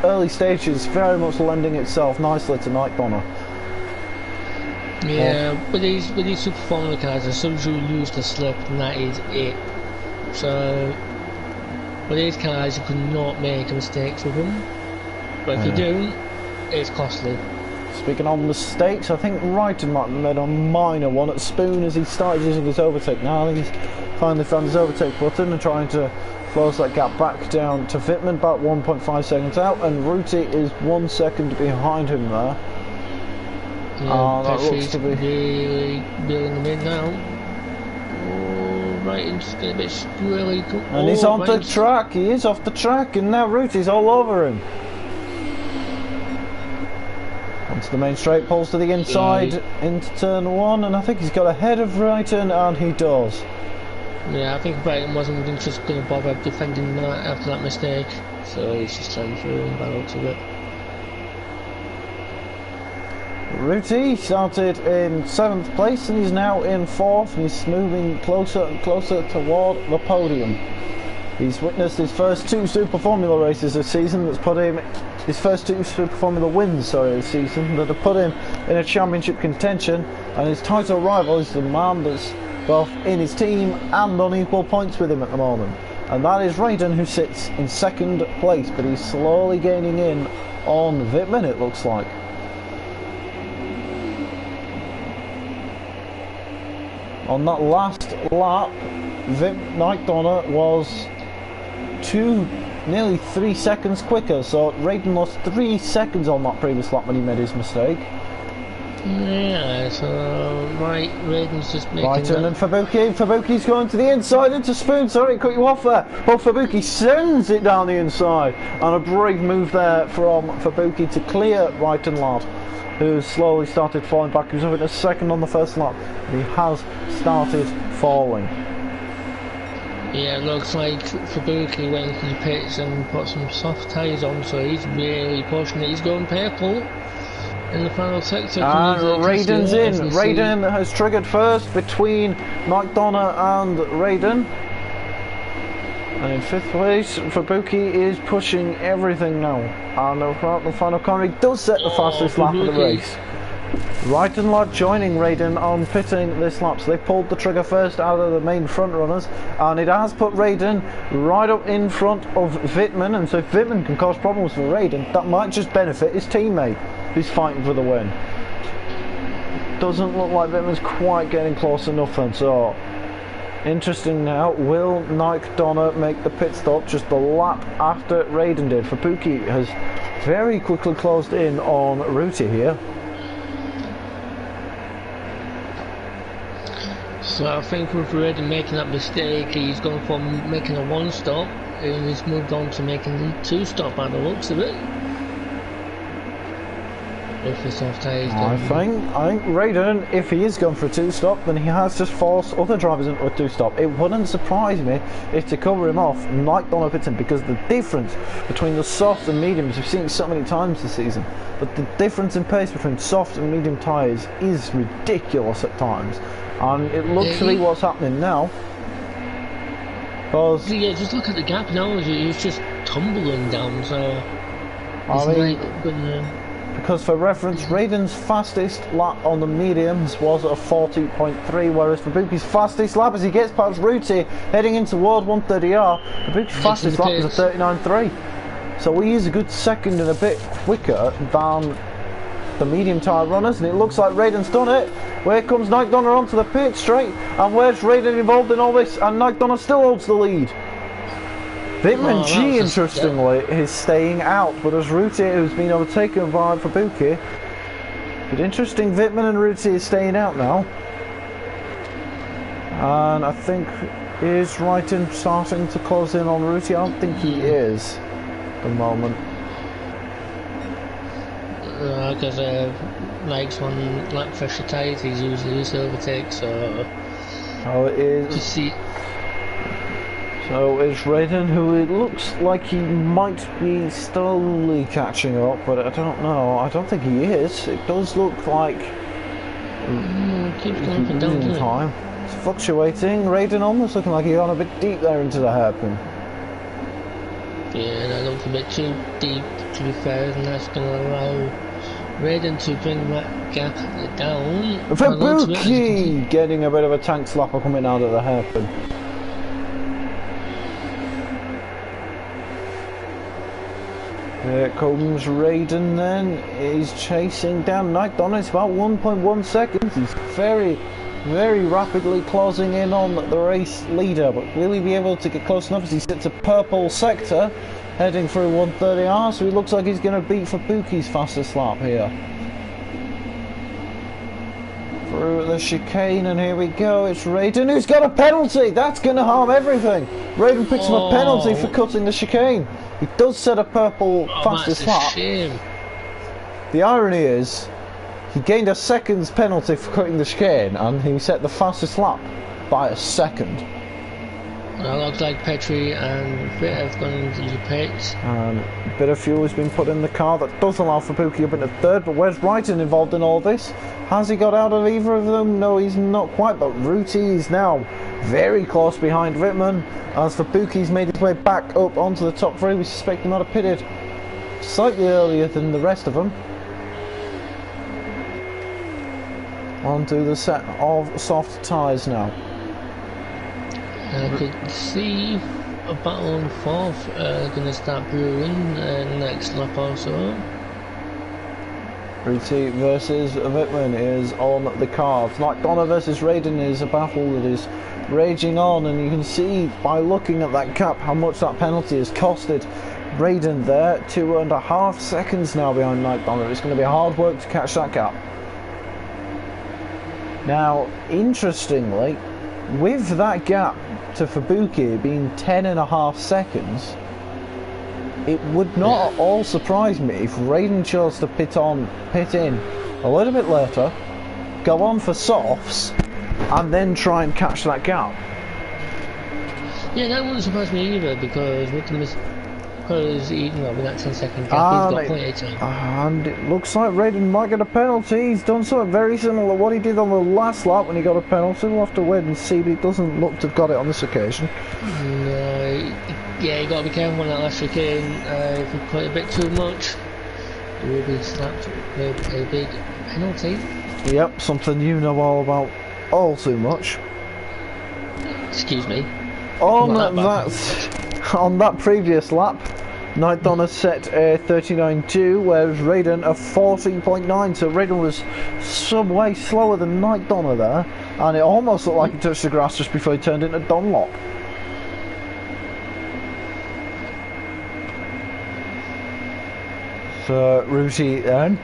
Early stages very much lending itself nicely to Night Donna. Yeah, with these super formula cars, as soon as you lose the slip, and that is it. So with these cars, you cannot make mistakes with them. But if you do, it's costly. Speaking of mistakes, I think Wrighton might have made a minor one at Spoon as he started using his overtake. Now I think he's finally found his overtake button and trying to close that gap back down to Vitman, about 1.5 seconds out, and Ruti is 1 second behind him there. Yeah, that looks to be really building him in now. Oh, Wrighton's just getting a bit squirrely. And he's on the track, he is off the track, and now Ruti's all over him. Onto the main straight, pulls to the inside into turn 1, and I think he's got ahead of Wrighton, and he does. Yeah, I think Brighton wasn't just going to bother defending that after that mistake, so he's just trying through by the looks of it. Ruti started in 7th place and he's now in 4th, and he's moving closer and closer toward the podium. He's witnessed his first 2 Super Formula races this season that's put him, his first 2 Super Formula wins, this season, that have put him in a championship contention, and his title rival is the man that's both in his team and on equal points with him at the moment, and that is Raiden, who sits in 2nd place, but he's slowly gaining in on Vitman, it looks like. On that last lap, Night Donna was nearly 3 seconds quicker, so Raiden lost 3 seconds on that previous lap when he made his mistake. Yeah, so Raiden's just making Wrighton and Fubuki's going to the inside into Spoon, sorry, cut you off there. But Fubuki sends it down the inside, and a brave move there from Fubuki to clear Wrighton lad, who slowly started falling back. He was up in a second on the first lap, and he has started falling. Yeah, it looks like Fubuki went into the pits and put some soft tyres on, so he's really pushing it. He's going purple in the final sector. And Raiden's in. Raiden has triggered first between Night Donna and Raiden. And in 5th place, Fubuki is pushing everything now. And the final corner, he does set the fastest lap of the race. Right and left joining Raiden on pitting this lap. So they pulled the trigger first out of the main front runners, and it has put Raiden right up in front of Wittmann. And so if Wittmann can cause problems for Raiden, that might just benefit his teammate who's fighting for the win. Doesn't look like Wittmann's quite getting close enough then. So interesting now, will Nike Donner make the pit stop just a lap after Raiden did? Fabuki has very quickly closed in on Ruti here. So I think with Raiden making that mistake, he's gone from making a one stop and he's moved on to making the two stop by the looks of it. If the soft tires I think Raiden, if he is going for a two stop, then he has to force other drivers into a two stop. It wouldn't surprise me if, to cover him off, Nike Donner pits him, because the difference between the soft and mediums, we've seen it so many times this season, but the difference in pace between soft and medium tyres is ridiculous at times. And it looks to be what's happening now. Because yeah, just look at the gap now. He's just tumbling down. So because for reference, Raiden's fastest lap on the mediums was a 40.3, whereas Fabuki's fastest lap, as he gets past Ruti heading into World 130R, Fabuki's fastest lap was a 39.3. So he is a good second and a bit quicker than the medium tyre runners, and it looks like Raiden's done it. Where comes Nike Donner onto the pit straight, and where's Raiden involved in all this? And Nike Donner still holds the lead. Wittmann G, interestingly, is staying out, but as Ruti, who's been overtaken by Fabuki, but interesting, Wittmann and Ruti is staying out now. And I think is Raiden starting to close in on Ruti? I don't think he is at the moment. Because likes one lap fresher tyres, he's usually his overtake, so it is. To see. So it's Raiden, who it looks like he might be slowly catching up, but I don't know. I don't think he is. It does look like keeps going up and down, doesn't it? Time. It's fluctuating. Raiden almost looking like he got a bit deep there into the hairpin. Yeah, that looks a bit too deep, to be fair, and that's going to allow Raiden to bring that gap down. Fabuki getting a bit of a tank slapper coming out of the hairpin. There comes Raiden then. He's chasing down Nike Donner. It's about 1.1 seconds. He's very, very rapidly closing in on the race leader, but will he be able to get close enough as he sits a purple sector heading through 130R? So he looks like he's going to beat Fabuki's fastest lap here. Through the chicane, and here we go. It's Raiden who's got a penalty. That's going to harm everything. Raiden picks him a penalty for cutting the chicane. He does set a purple fastest lap. Shame. The irony is, he gained a second's penalty for cutting the chicane, and he set the fastest lap by a second. Well, it looks like Petri and Britt have gone into the pits. And a bit of fuel has been put in the car. That does allow Fabuki up into third, but where's Raiden involved in all this? Has he got out of either of them? No, he's not quite, but Ruti is now very close behind Wittmann, as Fabuki's made his way back up onto the top three. We suspect he might have pitted slightly earlier than the rest of them. Onto the set of soft tyres now. I could see a battle on fourth going to start brewing next lap also. Ruti versus Wittmann is on the cards. Nike Donner versus Raiden is a battle that is raging on, and you can see by looking at that gap how much that penalty has costed Raiden there. 2.5 seconds now behind Nike Donner. It's going to be hard work to catch that gap. Now, interestingly, with that gap to Fabuki being 10.5 seconds, it would not at all surprise me if Raiden chose to pit in a little bit later, go on for softs, and then try and catch that gap. Yeah, that wouldn't surprise me either, because with that 10-second gap, he's got plenty of time. And it looks like Raiden might get a penalty. He's done something very similar to what he did on the last lap when he got a penalty. We'll have to wait and see, but he doesn't look to have got it on this occasion. No, yeah, you got to be careful on that last chicane. If you put a bit too much, will be slapped with a big penalty. Yep, something you know all about all too much. Excuse me. On that previous lap, Night Donna set a 39.2, whereas Raiden a 40.9. So Raiden was some way slower than Night Donna there, and it almost looked like he touched the grass just before he turned into Dunlop. So Ruti then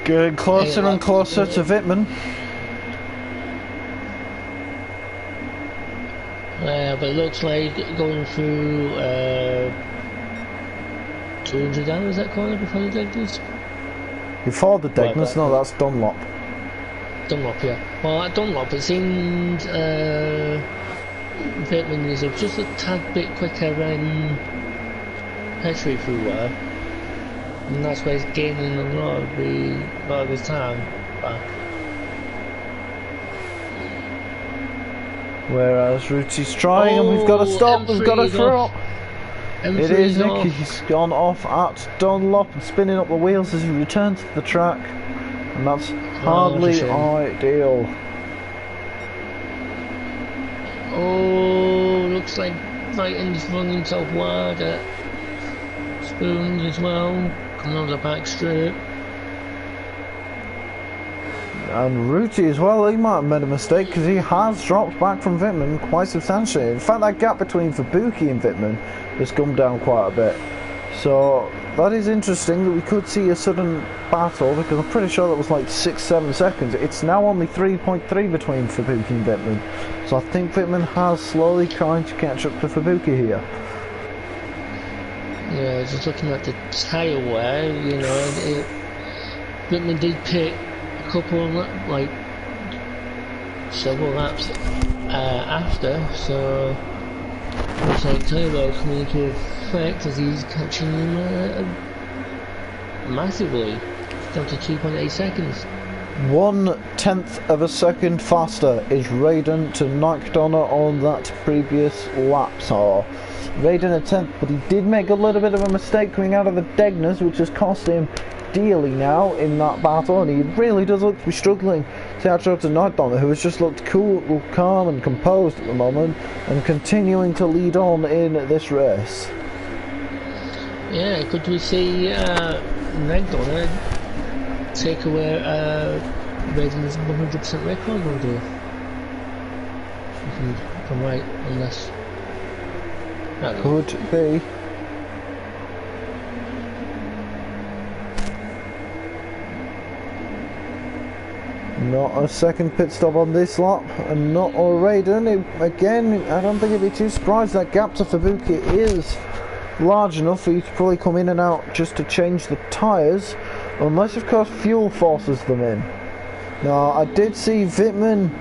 getting closer and closer to Wittmann. But it looks like going through 200 down, is that corner before the Degners? Before the Degners? No, that's Dunlop. Dunlop, yeah. Well, at Dunlop it seemed Wittmann is just a tad bit quicker than Petrie through there. And that's why he's gaining a lot of his time back. Whereas Ruti's trying, and we've got to stop, we've got to throw. It is Nick, he's gone off at Dunlop and spinning up the wheels as he returns to the track, and that's hardly ideal. Oh, looks like Titan's running himself wide at Spoons as well, coming on the back straight. And Ruti as well, he might have made a mistake because he has dropped back from Wittmann quite substantially. In fact, that gap between Fabuki and Wittmann has come down quite a bit. So that is interesting that we could see a sudden battle, because I'm pretty sure that was like 6-7 seconds. It's now only 3.3 between Fabuki and Wittmann. So I think Wittmann has slowly trying to catch up to Fabuki here. Yeah, just looking at the tyre wear, you know, Wittmann did pick a couple of, like, several laps after, so looks like tyre wear coming into effect as he's catching him massively, down to 2.8 seconds. 1/10 of a second faster is Raiden to Night Donna on that previous lap. So Raiden a 10th, but he did make a little bit of a mistake coming out of the Degners, which has cost him dearly now in that battle, and he really does look to be struggling to catch up to Night Donna, who has just looked cool, calm and composed at the moment, and continuing to lead on in this race. Yeah, could we see Night Donna take away Raiden's 100% record holder? If I'm right on this. Could be. Not a second pit stop on this lap, and not on Raiden. Again, I don't think it'd be too surprised. That gap to Fabuki is large enough for you to probably come in and out just to change the tyres, unless of course fuel forces them in. Now I did see Wittmann,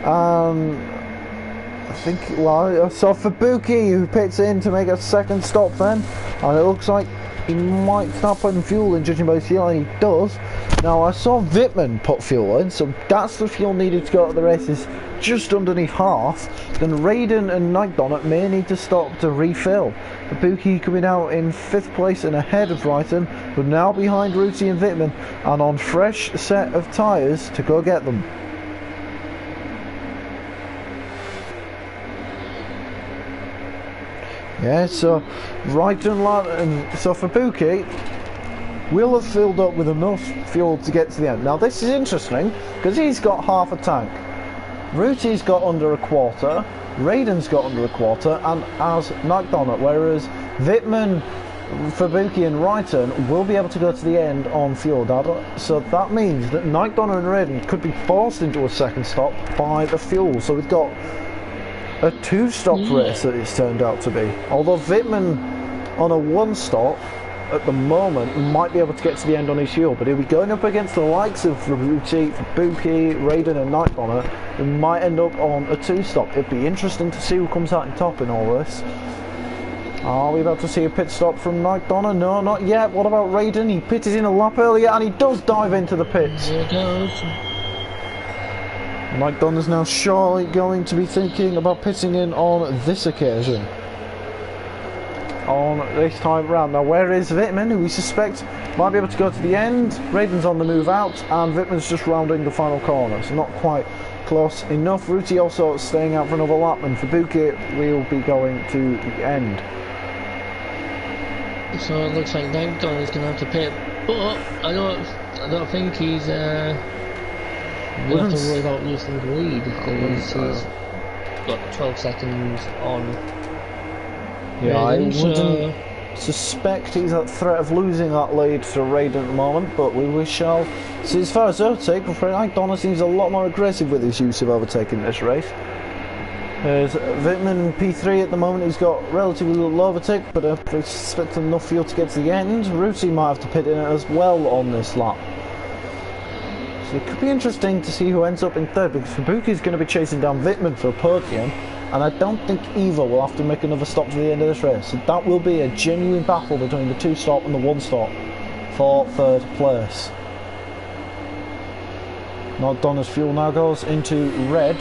I think, well, I saw Fabuki who pits in to make a second stop then, and it looks like he might start putting fuel in, judging by his fuel, and he does. Now I saw Wittmann put fuel in, so that's the fuel needed to go to the races, just underneath half. Then Raiden and Night Donna may need to stop to refill. Fabuki coming out in 5th place and ahead of Raiden, but now behind Ruti and Wittmann, and on fresh set of tyres to go get them. Yeah, so Raiden and so Fabuki will have filled up with enough fuel to get to the end. Now this is interesting because he's got half a tank. Ruti's got under a quarter, Raiden's got under a quarter, and as Night Donna, whereas Wittmann, Fabuki and Raiden will be able to go to the end on fuel. So that means that Night Donna and Raiden could be forced into a second stop by the fuel. So we've got a 2-stop race that it's turned out to be. Although Wittmann on a 1-stop at the moment might be able to get to the end on his fuel, but he'll be going up against the likes of Ruti, Fabuki, Raiden and Night Donna, who might end up on a 2-stop. It'd be interesting to see who comes out on top in all this. Are we about to see a pit stop from Night Donna? No, not yet. What about Raiden? He pitted in a lap earlier and he does dive into the pits. Here it goes. Night Donna's now surely going to be thinking about pitting in on this occasion. on this time round. Now, where is Wittmann, who we suspect might be able to go to the end? Raden's on the move out, and Wittmann's just rounding the final corner, so not quite close enough. Ruti also staying out for another lap, and for Buki we'll be going to the end. So it looks like Langdon is going to have to pit, but I don't think he's we'll have to worry about losing the lead because he's got 12 seconds on. Yeah, I Raiden, wouldn't suspect he's at threat of losing that lead to Raiden at the moment, but we shall see. As far as overtake, I'm afraid Langdon seems a lot more aggressive with his use of overtaking this race. There's Wittmann P3 at the moment. He's got relatively little overtake, but I suspect enough fuel to get to the end. Ruti might have to pit in as well on this lap. So it could be interesting to see who ends up in third, because Fabuki is going to be chasing down Wittmann for a podium, and I don't think either will have to make another stop to the end of this race. So that will be a genuine battle between the 2-stop and the 1-stop for third place. Donna's fuel now goes into red.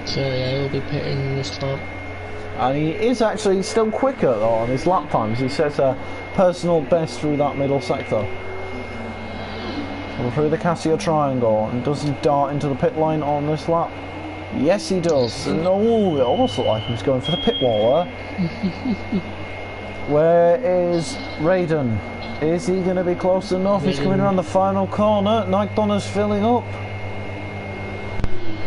So yeah, he'll be pitting this lap. And he is actually still quicker though on his lap times. He sets a personal best through that middle sector. So through the Casio triangle, and does he dart into the pit line on this lap? Yes he does. No, it almost looked like he was going for the pit wall there. Where is Raiden? Is he going to be close enough? He's coming around the final corner. Donna's filling up.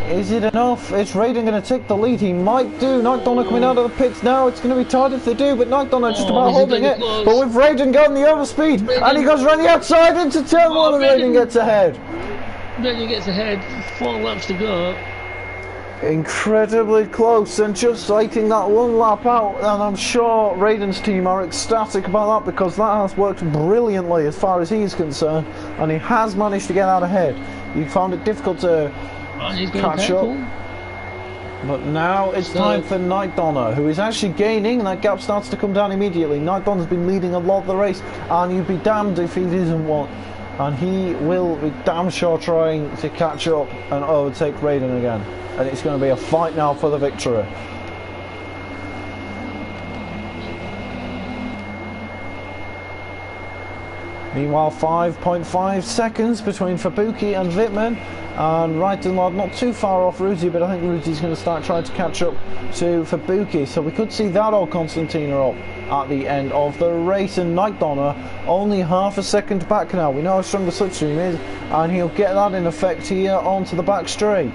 Is it enough? Is Raiden going to take the lead? He might do. Donna coming out of the pits now. It's going to be tight if they do, but Donna just about holding it. But with Raiden going the overspeed, and he goes around the outside into turn one, and Raiden gets ahead. Raiden gets ahead. 4 laps to go. Incredibly close, and just lighting that one lap out, and I'm sure Raiden's team are ecstatic about that, because that has worked brilliantly as far as he is concerned, and he has managed to get out ahead. He found it difficult to catch up, but now it's time for Donna, who is actually gaining, and that gap starts to come down immediately. Donna's been leading a lot of the race, and you'd be damned if he isn't one, and he will be damn sure trying to catch up and overtake Raiden again, and it's going to be a fight now for the victory. Meanwhile, 5.5 seconds between Fabuki and Wittmann, and Reitenlard not too far off Ruti, but I think Ruti's going to start trying to catch up to Fabuki, so we could see that old Constantina up at the end of the race, and Donna only half a second back now. We know how strong the slipstream is, and he'll get that in effect here onto the back straight.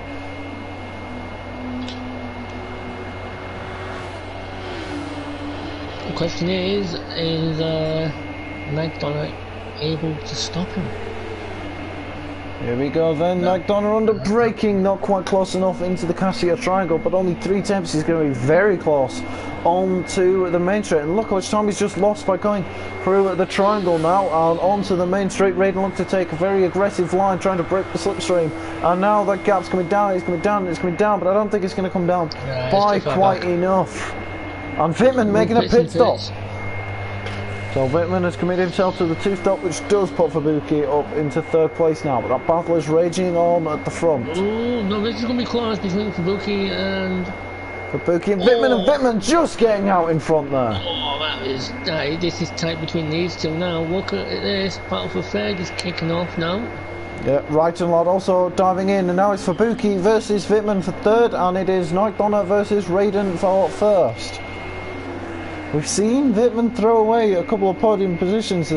The question is Donna able to stop him? Here we go then, Donna under braking, not quite close enough into the Casio triangle, but only 3 temps. He's going to be very close onto the main straight, and look how much time he's just lost by going through the triangle now and onto the main straight. Raiden looked to take a very aggressive line, trying to break the slipstream, and now that gap's coming down, it's coming down, it's coming down, but I don't think it's going to come down by quite enough. And Wittmann making a pit stop. So Wittmann has committed himself to the 2-stop, which does put Fabuki up into third place now, but that battle is raging on at the front. Oh no, this is going to be close between Fabuki and Wittmann, and Wittmann just getting out in front there. Oh, this is tight between these two now. Look at this, battle for third is kicking off now. Yeah, Reitenlard also diving in, and now it's Fabuki versus Wittmann for third, and it is Donna versus Raiden for first. We've seen Wittmann throw away a couple of podium positions,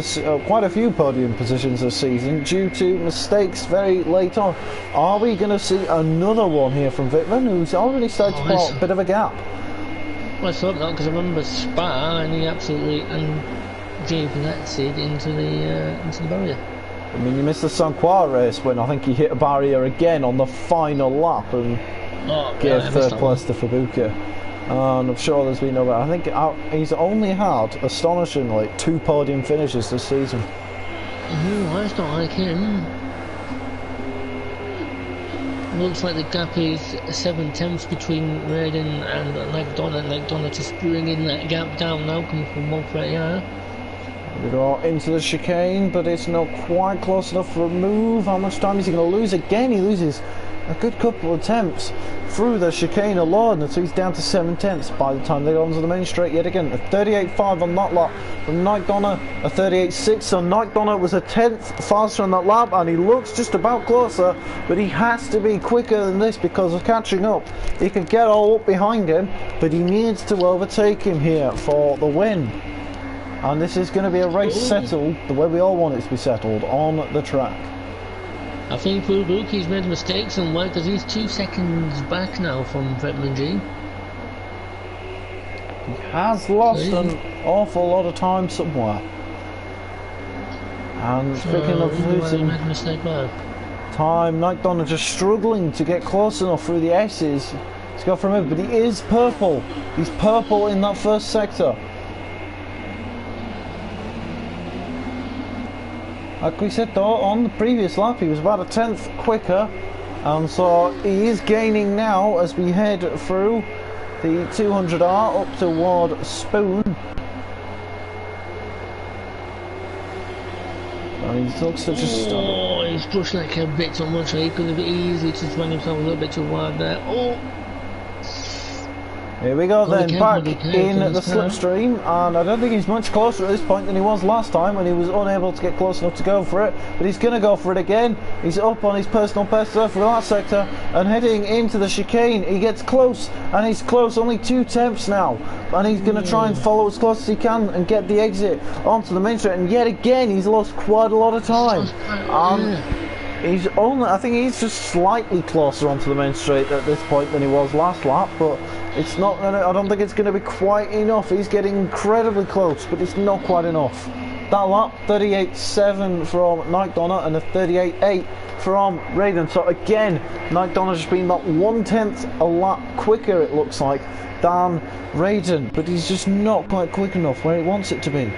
quite a few podium positions this season, due to mistakes very late on. Are we going to see another one here from Wittmann, who's already started to put a bit of a gap? Let's hope not, because I remember Spa, and he absolutely Sid into the barrier. I mean, you missed the Sanquar race when I think he hit a barrier again on the final lap and gave third place to Fabuki. And I'm sure there's been I think he's only had, astonishingly, 2 podium finishes this season. That's not like him. Looks like the gap is 7 tenths between Raiden and Donna just bringing that gap down now, coming from 130. We go into the chicane, but it's not quite close enough for a move. How much time is he going to lose? Again, he loses a good couple of attempts through the chicane alone, and so he's down to 7/10 by the time they go onto the main straight yet again. A 38.5 on that lap from Nike Donner, a 38.6. So Nike Donner was a 10th faster on that lap, and he looks just about closer, but he has to be quicker than this because of catching up. He can get all up behind him, but he needs to overtake him here for the win. And this is going to be a race settled the way we all want it to be settled, on the track. I think Fubuki's made a mistake somewhere because he's 2 seconds back now from Vetman G. He has lost an awful lot of time somewhere. And speaking of losing made a mistake there. time, Nike Donner just struggling to get close enough through the S's to go from him, but he is purple. He's purple in that first sector. Like we said though, on the previous lap he was about a 10th quicker, and so he is gaining now as we head through the 200R up toward Spoon. And he looks to just... Oh, he's pushed like a bit too much. He could have easily just run himself a little bit too wide there. Oh! Here we go then, back in the slipstream, and I don't think he's much closer at this point than he was last time when he was unable to get close enough to go for it, but he's going to go for it again. He's up on his personal best for that sector and heading into the chicane. He gets close, and he's close, only 2 tenths now, and he's going to try and follow as close as he can and get the exit onto the main straight, and yet again he's lost quite a lot of time. He's only, I think he's just slightly closer onto the main straight at this point than he was last lap, but it's not gonna, I don't think it's going to be quite enough. He's getting incredibly close, but it's not quite enough. That lap, 38.7 from Nike Donner and a 38.8 from Raiden. So again, Nike Donner's just been about 1/10 a lap quicker, it looks like, than Raiden, but he's just not quite quick enough where he wants it to be.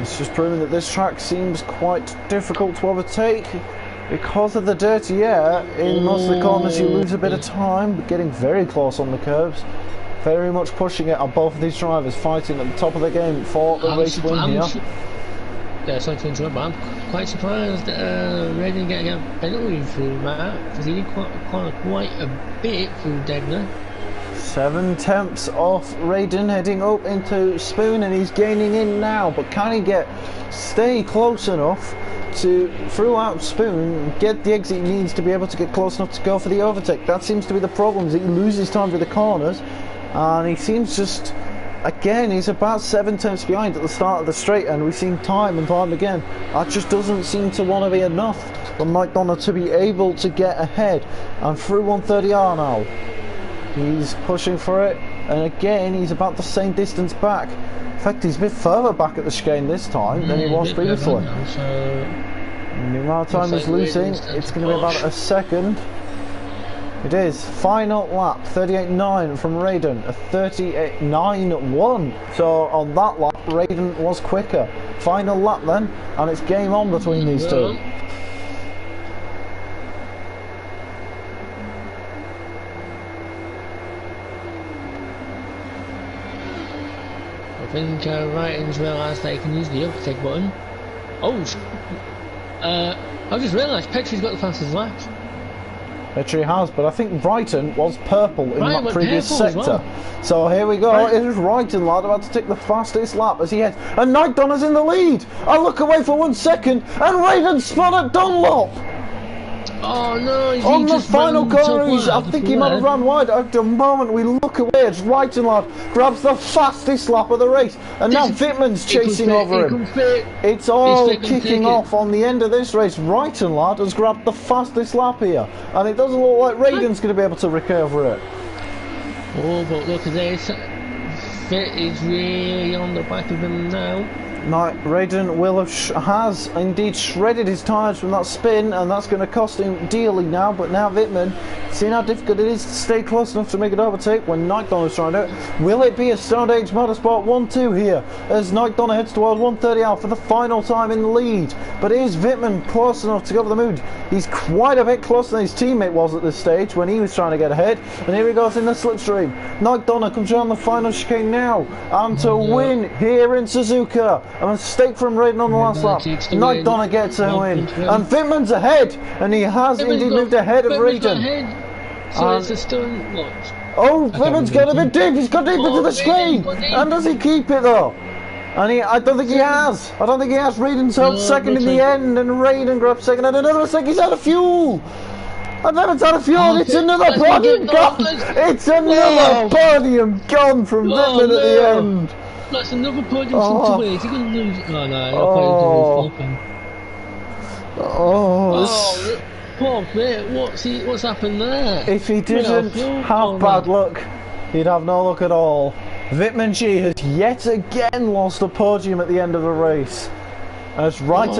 It's just proving that this track seems quite difficult to overtake because of the dirty air. In most of the corners you lose a bit of time, but getting very close on the curves. Very much pushing it on both of these drivers, fighting at the top of the game for the race win here. Yeah, sorry to interrupt, but I'm quite surprised Redding getting a penalty through that, because he did quite a bit through Degner. 7 tenths off Raiden, heading up into Spoon, and he's gaining in now, but can he stay close enough to, throughout Spoon, get the exit he needs to be able to get close enough to go for the overtake? That seems to be the problem, is he loses time through the corners, and he seems just, again, he's about 7 tenths behind at the start of the straight, and we've seen time and time again, that just doesn't seem to want to be enough for Nike Donner to be able to get ahead, and through 130R now. He's pushing for it, and again he's about the same distance back. In fact, he's a bit further back at the chicane this time than he was previously. And the amount of time he's losing, it's going to be about a second. It is. Final lap, 38.9 from Raiden, a 38.91. So on that lap, Raiden was quicker. Final lap then, and it's game on between these two. I think Raiden's realised they can use the overtake button. Oh, I just realised Petrie's got the fastest lap. Petrie has, but I think Brighton was purple in that previous sector. Well. So here we go, it is Brighton, lad, about to take the fastest lap as he heads. And Nike Donner's in the lead! I look away for 1 second, and Raiden spun at Dunlop! Oh no, on the final corner, I think he might have run wide. At the moment we look away, it's Brighton, lad, grabs the fastest lap of the race, and now Wittmann's chasing over him. It's all kicking off on the end of this race. Brighton, lad, has grabbed the fastest lap here, and it doesn't look like Raiden's going to be able to recover it. Oh, but look at this, Fit is really on the back of him now. Now, Raiden has indeed shredded his tyres from that spin, and that's going to cost him dearly now. But now Wittmann, seeing how difficult it is to stay close enough to make it overtake when Nike Donner's trying to do it. Will it be a Stone Age Motorsport 1-2 here as Nike Donner heads towards 130R for the final time in the lead? But is Wittmann close enough to go for the moon? He's quite a bit closer than his teammate was at this stage when he was trying to get ahead. And here he goes in the slipstream. Nike Donna comes around the final chicane now, and to win here in Suzuka. A mistake from Raiden on the last lap. Nike Donna gets a win, and Wittmann's ahead, and he has indeed moved ahead of Raiden. So it's a stone what? Oh, Wittmann's got a bit deep. He's got deep into the screen, and does he keep it though? And I don't think he has. I don't think he has. Raiden's held second in the end, and Raiden grabs second. And another second, he's out of fuel. And then it's out of fuel. It's another podium gone. It's another podium gone from Wittmann at the end. That's another podium to win. Is he going to lose? Oh no, I thought he was going to lose. Poor bit. What's happened there? If he didn't have bad luck, he'd have no luck at all. Wittmann G has yet again lost a podium at the end of the race. As Lad,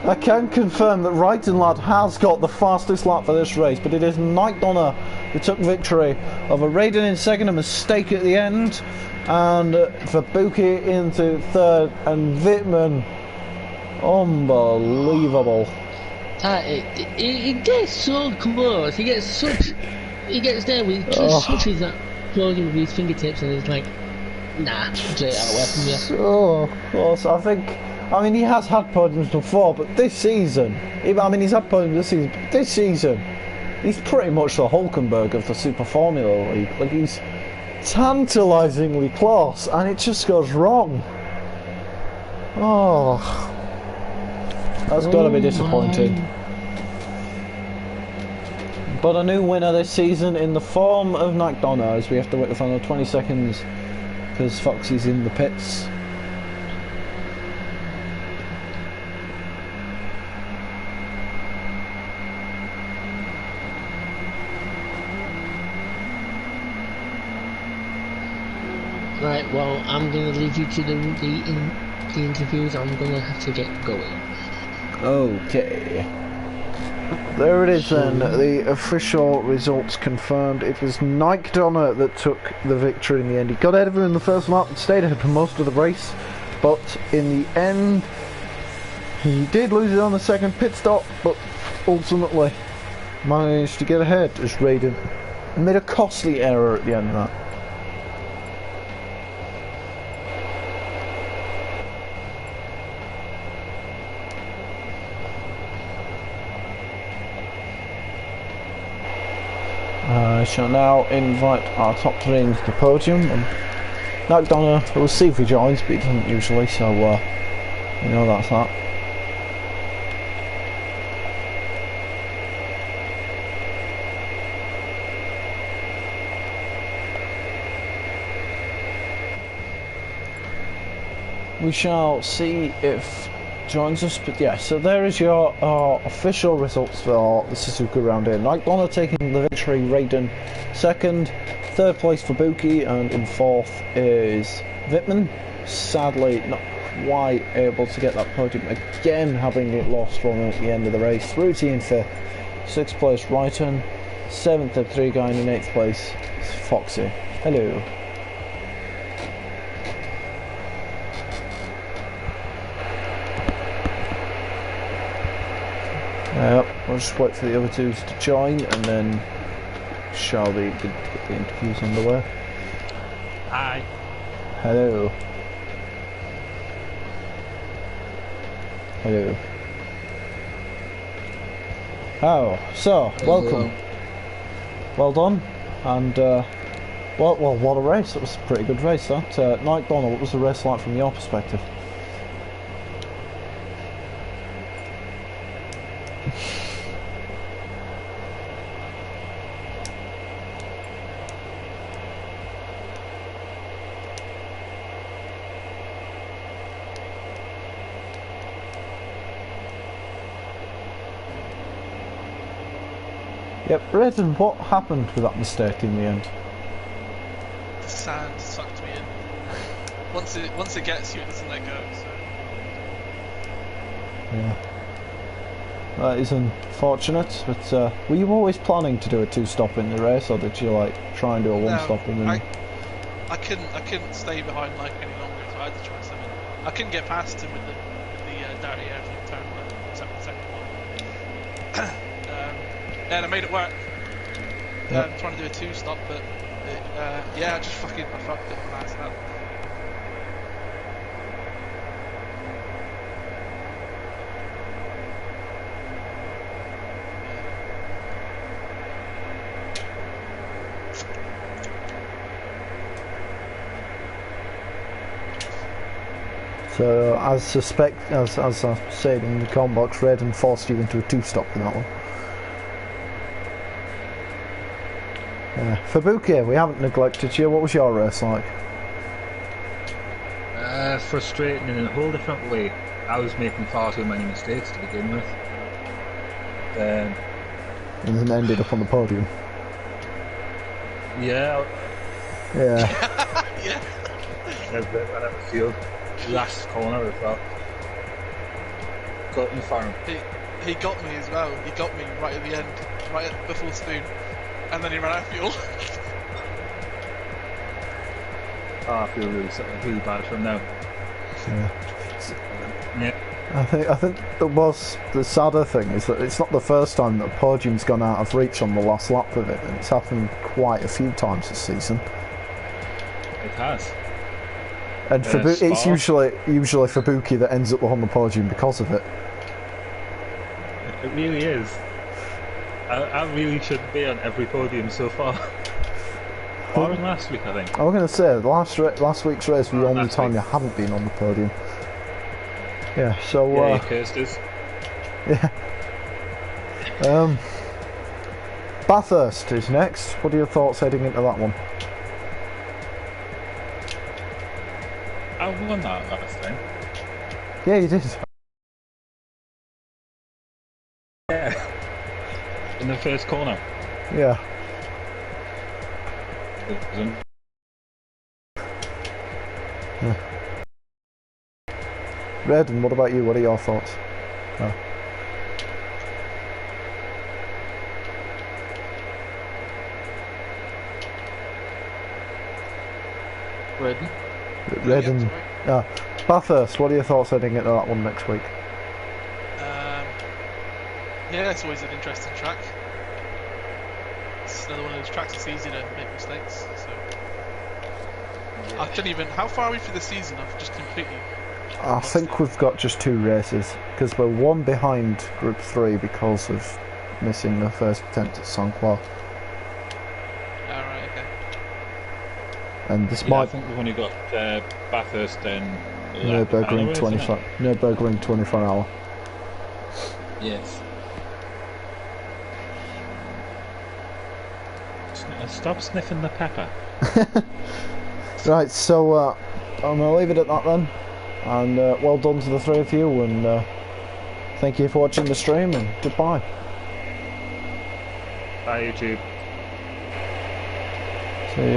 I can confirm that Lad has got the fastest lap for this race, but it is Nike Donna who took victory over Raiden in second, a mistake at the end, and Fabuki into third, and Wittmann, unbelievable. He gets so close. He gets there with just switches that podium with his fingertips, and it's like, nah, straight out away from you. So close. I mean, he has had podiums before, but this season, he's had podiums this season, but this season, he's pretty much the Hulkenberg of the Super Formula League. Like, he's tantalisingly close, and it just goes wrong. Oh, that's got to be disappointing. But a new winner this season in the form of Nike Donna, as we have to wait the final 20 seconds because Foxy's in the pits. Right, well, I'm going to leave you to the interviews. I'm going to have to get going. Okay. There it is then, the official results confirmed. It was Nike Donna that took the victory in the end. He got ahead of him in the first lap and stayed ahead for most of the race, but in the end he did lose it on the second pit stop, but ultimately managed to get ahead as Raiden made a costly error at the end of that. I shall now invite our top three into the podium. And Nike Donna, we'll see if he joins, but he doesn't usually, so you know that's that. We shall see if joins us, but yeah, so there is your official results for the Suzuka round here. Nike Donna taking the victory, Raiden second, third place for Buki, and in fourth is Wittmann. Sadly not quite able to get that podium again, having it lost from him at the end of the race. Ruti in fifth, sixth place Raiden, seventh and three guy in eighth place is Foxy. Hello. We'll just wait for the other two to join, and then shall we get the interviews underway. Hi. Hello. Hello. Oh, so welcome. Well done, and well, what a race! That was a pretty good race. That Nike Donna, what was the race like from your perspective? Yep, Raiden, what happened with that mistake in the end? The sand sucked me in. Once it gets you, it doesn't let go. So. Yeah, that is unfortunate. But were you always planning to do a two-stop in the race, or did you like try and do a one-stop and then? I couldn't stay behind Mike any longer, so I had to try something. I couldn't get past him with the dirty air from turn one, second one. And I made it work. trying to do a two-stop, but yeah, I fucked it on that snap. So as I said in the com box, Redden forced you into a two-stop for that one. Fabuki, we haven't neglected you. What was your race like? Frustrating in a whole different way. I was making far too many mistakes to begin with. And then ended up on the podium. Yeah. Yeah. Yeah. I never feel last corner as well. Got me for him. He got me as well. He got me right at the end, right at the full spoon, and then he ran out of fuel. Oh, I feel really bad for him now. Yeah. I think the sadder thing is that it's not the first time that podium's gone out of reach on the last lap of it, and it's happened quite a few times this season. It has. And it's usually Fabuki that ends up on the podium because of it. It really is. I really should be on every podium so far. Or in last week, I think. I was going to say, last week's race was the only time you haven't been on the podium. Yeah, so... yeah, you cursed us. Yeah. Bathurst is next. What are your thoughts heading into that one? I won that last time. Yeah, you did. Yeah. In the first corner. Yeah. Yeah. Redden, what about you? What are your thoughts? Oh. Redden. Bathurst, what are your thoughts heading into that one next week? Yeah, it's always an interesting track. It's another one of those tracks that's easy to make mistakes. So I don't even. How far are we through the season? I've just completely. I think we've got just 2 races because we're 1 behind Group 3 because of missing the first attempt at Saint-Croix. Alright, okay. And this I think we've only got Bathurst and Nürburgring 24. Nürburgring 24 hour. Yes. Stop sniffing the pepper. Right, so I'm going to leave it at that then. And well done to the 3 of you, and thank you for watching the stream, and goodbye. Bye, YouTube.